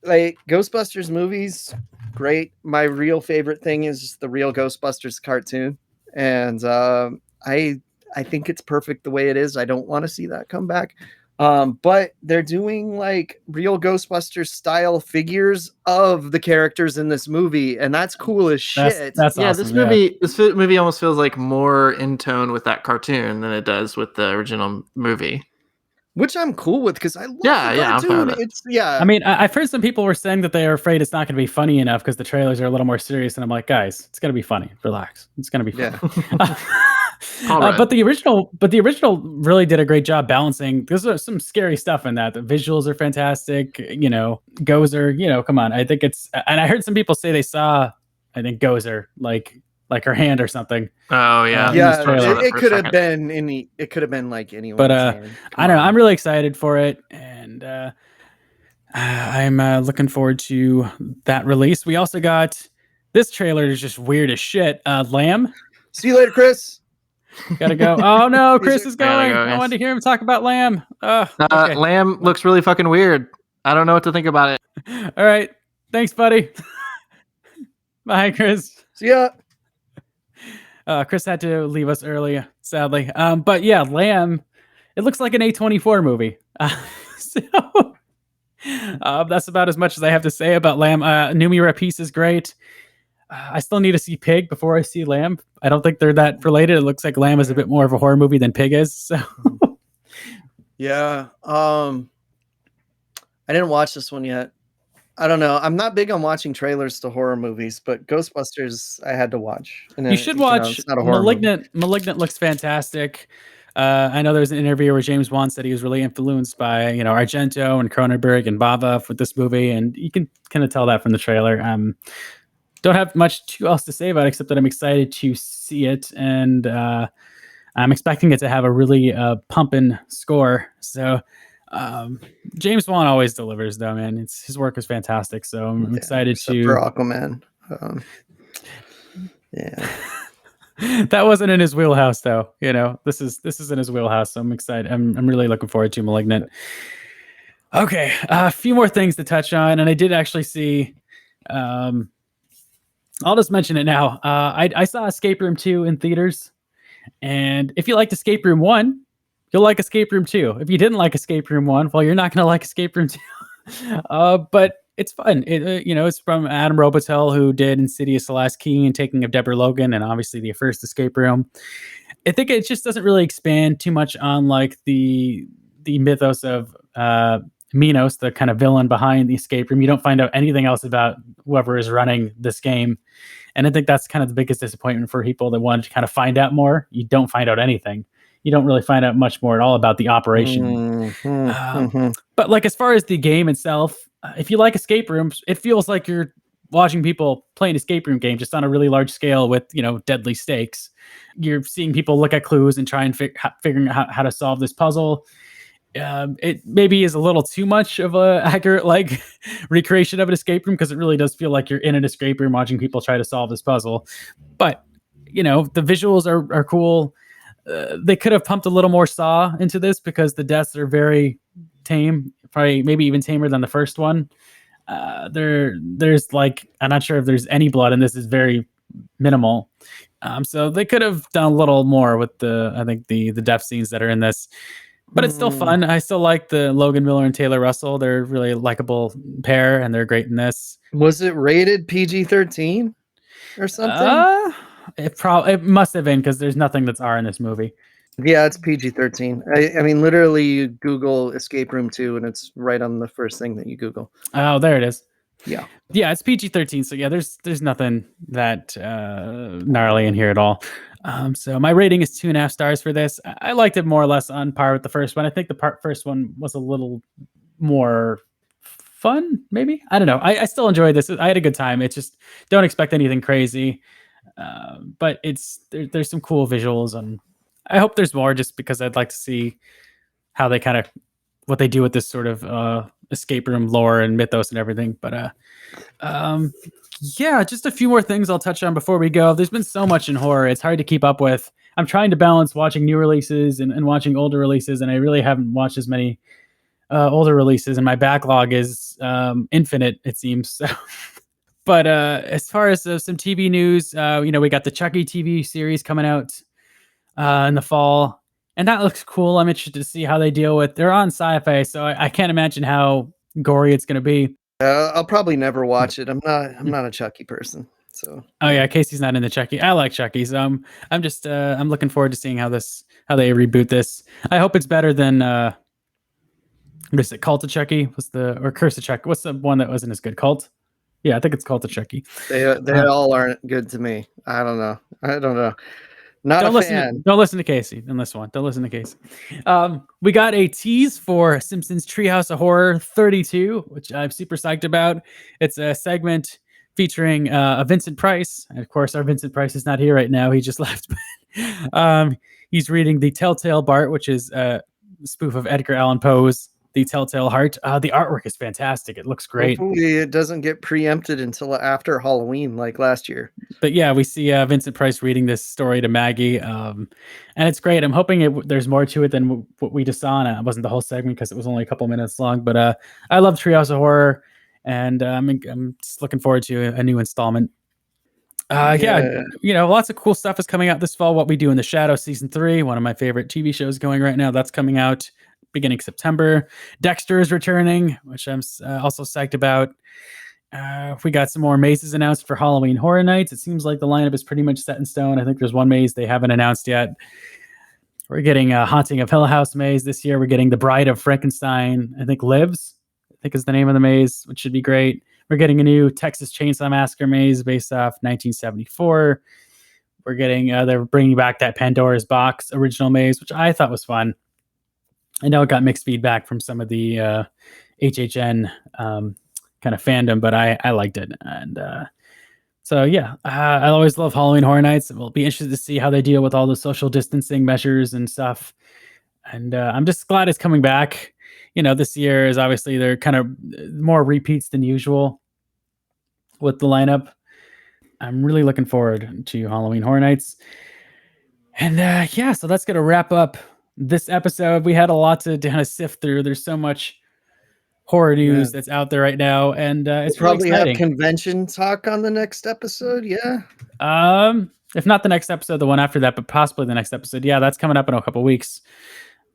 Like, Ghostbusters movies, great. My real favorite thing is the real Ghostbusters cartoon, and I think it's perfect the way it is. I don't want to see that come back. But they're doing like real Ghostbusters style figures of the characters in this movie, and that's cool as shit. That's yeah, awesome. This movie almost feels like more in tone with that cartoon than it does with the original movie, which I'm cool with, because I love the cartoon. I mean, I've heard some people were saying that they're afraid it's not going to be funny enough because the trailers are a little more serious, and I'm like, guys, it's going to be funny. Relax, it's going to be fun. Yeah. But the original really did a great job balancing. There's some scary stuff in that. The visuals are fantastic. Gozer. Come on. I think it's. And I heard some people say they saw, I think, Gozer like her hand or something. Oh yeah, it could have been any. It could have been like anyone. But I don't know. I'm really excited for it, and I'm looking forward to that release. We also got This trailer is just weird as shit. Lamb. See you later, Kris. Gotta go. Oh no, Kris is going. I wanted to hear him talk about Lamb. Okay. Lamb looks really fucking weird. I don't know what to think about it. All right. Thanks, buddy. Bye, Kris. See ya. Kris had to leave us early, sadly. But yeah, Lamb. It looks like an A24 movie. So that's about as much as I have to say about Lamb. Numi Rapace is great. I still need to see Pig before I see Lamb. I don't think they're that related. It looks like Lamb is a bit more of a horror movie than Pig is. So yeah. I didn't watch this one yet. I don't know. I'm not big on watching trailers to horror movies, but Ghostbusters I had to watch. And you should watch Malignant. Movie. Malignant looks fantastic. I know there's an interview where James Wan said he was really influenced by, Argento and Cronenberg and Bava with this movie, and you can kind of tell that from the trailer. Don't have much else to say about it except that I'm excited to see it, and I'm expecting it to have a really pumping score. So James Wan always delivers, though, man. His work is fantastic. So I'm excited to for Aquaman. Yeah. That wasn't in his wheelhouse, though. This is in his wheelhouse. So I'm excited. I'm really looking forward to Malignant. Okay, a few more things to touch on, and I did actually see. I'll just mention it now. I saw Escape Room 2 in theaters, and if you liked Escape Room 1, you'll like Escape Room 2. If you didn't like Escape Room 1, well, you're not going to like Escape Room 2. But it's fun. It's from Adam Robitel, who did Insidious: The Last Key and Taking of Deborah Logan, and obviously the first Escape Room. I think it just doesn't really expand too much on like the mythos of Minos, the kind of villain behind the escape room. You don't find out anything else about whoever is running this game. And I think that's kind of the biggest disappointment for people that wanted to kind of find out more. You don't find out anything. You don't really find out much more at all about the operation. But like, as far as the game itself, if you like escape rooms, it feels like you're watching people play an escape room game just on a really large scale with, deadly stakes. You're seeing people look at clues and try and figuring out how to solve this puzzle. It maybe is a little too much of a accurate recreation of an escape room, because it really does feel like you're in an escape room watching people try to solve this puzzle. But the visuals are cool. They could have pumped a little more Saw into this, because the deaths are very tame, probably maybe even tamer than the first one. There's I'm not sure if there's any blood, and this is very minimal. So they could have done a little more with the death scenes that are in this. But it's still fun. I still like the Logan Miller and Taylor Russell. They're a really likable pair, and they're great in this. Was it rated PG-13 or something? It must have been, because there's nothing that's R in this movie. Yeah, it's PG-13. I mean, literally, you Google Escape Room 2, and it's right on the first thing that you Google. Oh, there it is. Yeah, it's PG-13. So yeah, there's nothing that gnarly in here at all. So my rating is 2.5 stars for this. I liked it more or less on par with the first one. I think the first one was a little more fun, maybe. I don't know. I still enjoyed this. I had a good time. It's just, don't expect anything crazy. But there's some cool visuals, and I hope there's more, just because I'd like to see how they kind of, what they do with this sort of escape room lore and mythos and everything. But yeah, just a few more things I'll touch on before we go. There's been so much in horror, it's hard to keep up with. I'm trying to balance watching new releases and watching older releases, and I really haven't watched as many older releases, and my backlog is infinite, it seems. So. But as far as some TV news, we got the Chucky TV series coming out in the fall, and that looks cool. I'm interested to see how they deal with. They're on Sci-Fi, so I can't imagine how gory it's going to be. I'll probably never watch it. I'm not a Chucky person. So. Oh yeah, Casey's not into Chucky. I like Chucky, so I'm just I'm looking forward to seeing how they reboot this. I hope it's better than what is it, Cult of Chucky? Or Curse of Chucky? What's the one that wasn't as good? Cult? Yeah, I think it's Cult of Chucky. They all aren't good to me. I don't know. Don't listen to Casey in this one. Don't listen to Casey. We got a tease for Simpsons Treehouse of Horror 32, which I'm super psyched about. It's a segment featuring a Vincent Price. And of course, our Vincent Price is not here right now. He just left. He's reading the Telltale Bart, which is a spoof of Edgar Allan Poe's The Telltale Heart. The artwork is fantastic. It looks great. Hopefully it doesn't get preempted until after Halloween like last year. But yeah, we see Vincent Price reading this story to Maggie, and it's great. I'm hoping there's more to it than what we just saw. And it wasn't the whole segment because it was only a couple minutes long. But I love Treehouse of Horror, and I'm just looking forward to a new installment. Yeah, lots of cool stuff is coming out this fall. What We Do in the Shadows season 3, one of my favorite TV shows going right now. That's coming out beginning September. Dexter is returning, which I'm also psyched about. We got some more mazes announced for Halloween Horror Nights. It seems like the lineup is pretty much set in stone. I think there's one maze they haven't announced yet. We're getting a Haunting of Hill House maze this year. We're getting The Bride of Frankenstein, I think Lives, I think is the name of the maze, which should be great. We're getting a new Texas Chainsaw Massacre maze based off 1974. We're getting, they're bringing back that Pandora's Box original maze, which I thought was fun. I know it got mixed feedback from some of the HHN kind of fandom, but I liked it. And so, yeah, I always love Halloween Horror Nights. We'll be interested to see how they deal with all the social distancing measures and stuff. And I'm just glad it's coming back. This year is obviously they're kind of more repeats than usual with the lineup. I'm really looking forward to Halloween Horror Nights. And yeah, so that's going to wrap up this episode. We had a lot to kind of sift through. There's so much horror news that's out there right now, and it's probably really have convention talk on the next episode. Yeah. If not the next episode, the one after that, but possibly the next episode. Yeah, that's coming up in a couple weeks.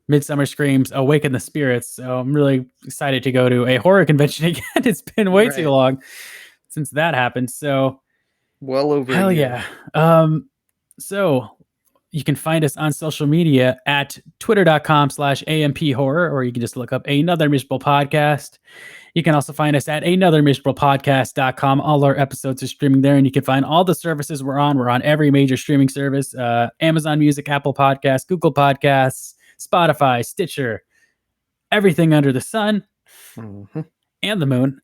Midsummer Screams, Awaken the Spirits. So I'm really excited to go to a horror convention again. It's been way too long since that happened. So well over. Hell yeah. So you can find us on social media at twitter.com/AMPhorror, or you can just look up Another Miserable Podcast. You can also find us at anothermiserablepodcast.com. All our episodes are streaming there, and you can find all the services we're on. We're on every major streaming service, Amazon Music, Apple Podcasts, Google Podcasts, Spotify, Stitcher, everything under the sun and the moon.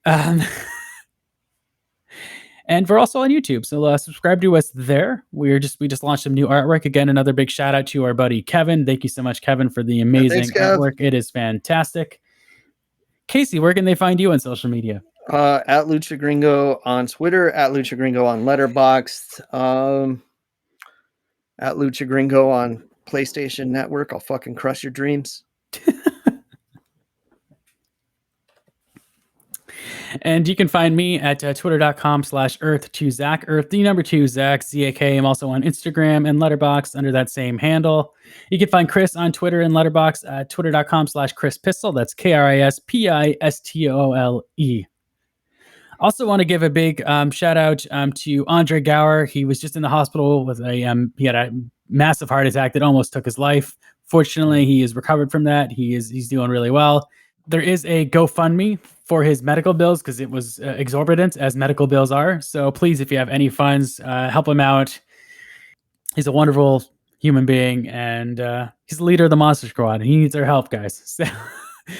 And we're also on YouTube, so subscribe to us there. We just launched some new artwork. Again, another big shout out to our buddy Kevin. Thank you so much, Kevin, for the amazing artwork. It is fantastic. Casey, where can they find you on social media? At Lucha Gringo on Twitter, at Lucha Gringo on Letterboxd, at Lucha Gringo on PlayStation Network. I'll fucking crush your dreams. And you can find me at twitter.com/earth2zach, earth the number 2 Zach, ZAK. I'm also on Instagram and Letterboxd under that same handle. You can find Kris on Twitter and Letterboxd at twitter.com/KrisPistole. That's KRISPISTOLE. Also want to give a big shout out to Andre Gower. He was just in the hospital with he had a massive heart attack that almost took his life. Fortunately, he is recovered from that. He's doing really well. There is a GoFundMe for his medical bills because it was exorbitant, as medical bills are. So please, if you have any funds, help him out. He's a wonderful human being, and he's the leader of the Monster Squad. He needs our help, guys. So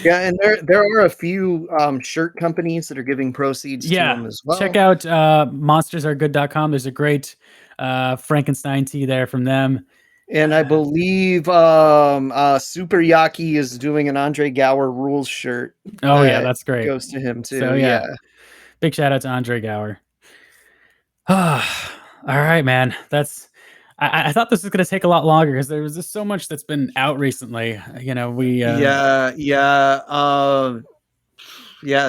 yeah, and there are a few shirt companies that are giving proceeds to him as well. Check out monstersaregood.com. There's a great Frankenstein tee there from them. And I believe Super Yaki is doing an Andre Gower rules shirt. Oh, yeah, that's great. Goes to him, too. So, yeah. Big shout out to Andre Gower. All right, man. I thought this was going to take a lot longer because there was just so much that's been out recently. Yeah,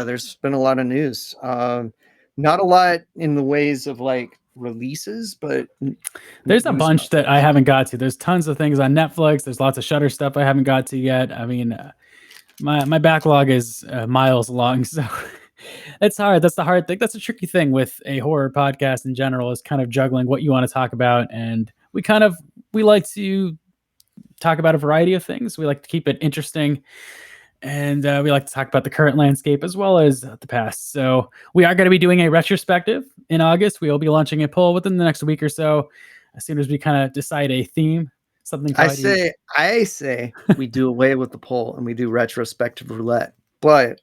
there's been a lot of news. Not a lot in the ways of like releases, but there's a bunch that I haven't got to. There's tons of things on Netflix. There's lots of Shudder stuff I haven't got to yet. I mean, my backlog is miles long, so it's hard. That's the hard thing. That's a tricky thing with a horror podcast in general, is kind of juggling what you want to talk about. And we like to talk about a variety of things. We like to keep it interesting. And we like to talk about the current landscape as well as the past. So we are going to be doing a retrospective in August. We will be launching a poll within the next week or so, as soon as we kind of decide a theme. Something. I say we do away with the poll and we do retrospective roulette. But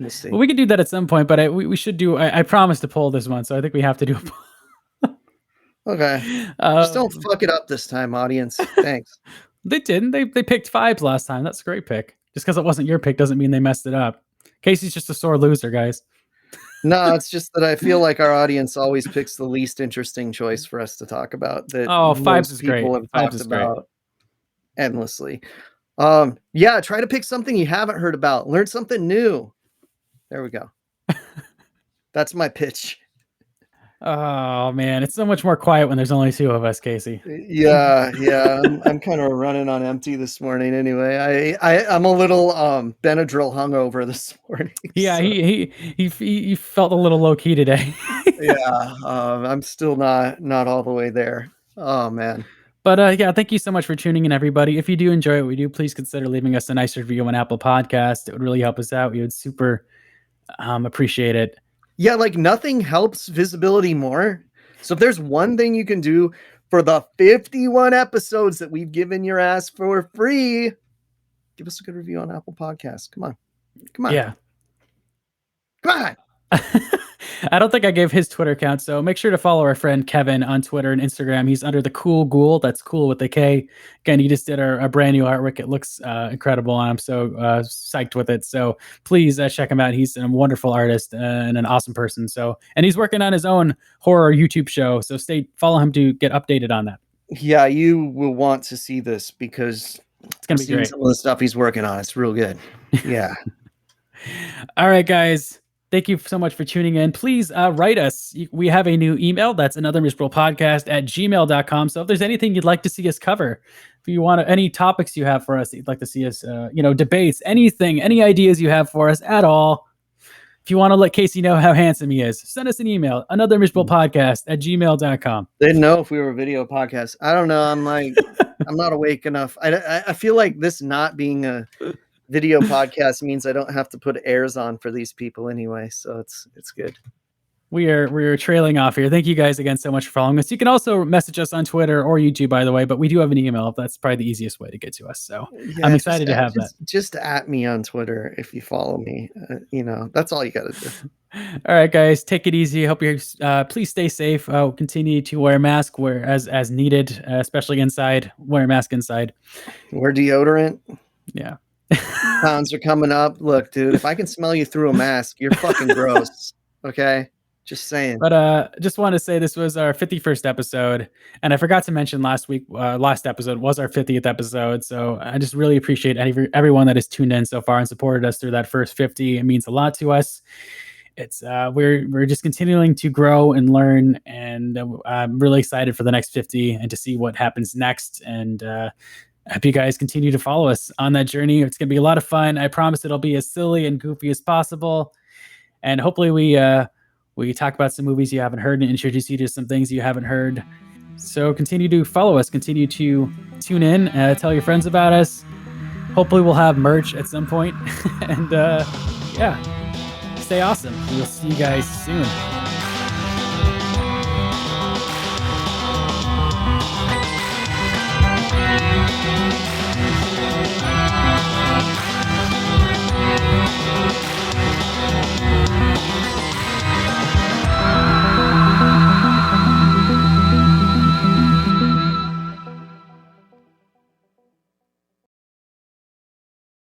we'll see. Well, we can do that at some point, but we should do. I promised to poll this one, so I think we have to do a poll. Okay. Just don't fuck it up this time, audience. Thanks. They didn't. They picked 5s last time. That's a great pick. Just because it wasn't your pick doesn't mean they messed it up. Casey's just a sore loser, guys. No, it's just that I feel like our audience always picks the least interesting choice for us to talk about. That 5s is great. Have talked about endlessly. Yeah, try to pick something you haven't heard about. Learn something new. There we go. That's my pitch. Oh man, it's so much more quiet when there's only 2 of us, Casey. Yeah. I'm kind of running on empty this morning. Anyway, I'm a little Benadryl hungover this morning. Yeah, so. he felt a little low key today. Yeah, I'm still not all the way there. Oh man. But yeah, thank you so much for tuning in, everybody. If you do enjoy what we do, please consider leaving us a nice review on Apple Podcast. It would really help us out. We would super appreciate it. Yeah, like nothing helps visibility more. So if there's one thing you can do for the 51 episodes that we've given your ass for free, give us a good review on Apple Podcasts. Come on. Yeah. Come on. I don't think I gave his Twitter account, so make sure to follow our friend Kevin on Twitter and Instagram. He's under the Cool Ghoul. That's cool with a K. Again, he just did a brand new artwork. It looks incredible, and I'm so psyched with it. So please check him out. He's a wonderful artist and an awesome person. And he's working on his own horror YouTube show. So follow him to get updated on that. Yeah, you will want to see this because it's gonna be great. Some of the stuff he's working on, it's real good. Yeah. All right, guys. Thank you so much for tuning in. Please write us. We have a new email. That's anothermiserablepodcast@gmail.com. So if there's anything you'd like to see us cover, if you want any topics you have for us that you'd like to see us, debates, anything, any ideas you have for us at all, if you want to let Casey know how handsome he is, send us an email, anothermiserablepodcast@gmail.com. They didn't know if we were a video podcast. I don't know. I'm not awake enough. I feel like this not being a video podcast means I don't have to put airs on for these people anyway, so it's good. We're trailing off here. Thank you guys again so much for following us. You can also message us on Twitter or YouTube, by the way, but we do have an email. That's probably the easiest way to get to us. So yeah, I'm excited to have that. Just at me on Twitter if you follow me. That's all you got to do. All right, guys, take it easy. Hope you please stay safe. Continue to wear a mask as needed, especially inside. Wear a mask inside. Wear deodorant. Yeah. Clowns are coming up. Look, dude, if I can smell you through a mask, you're fucking gross. Okay? Just saying. But just want to say this was our 51st episode, and I forgot to mention last episode was our 50th episode. So I just really appreciate everyone that has tuned in so far and supported us through that first 50. It means a lot to us. It's we're just continuing to grow and learn, and I'm really excited for the next 50 and to see what happens next. And I hope you guys continue to follow us on that journey. It's going to be a lot of fun. I promise it'll be as silly and goofy as possible. And hopefully we talk about some movies you haven't heard and introduce you to some things you haven't heard. So continue to follow us. Continue to tune in. Tell your friends about us. Hopefully we'll have merch at some point. And yeah, stay awesome. We'll see you guys soon.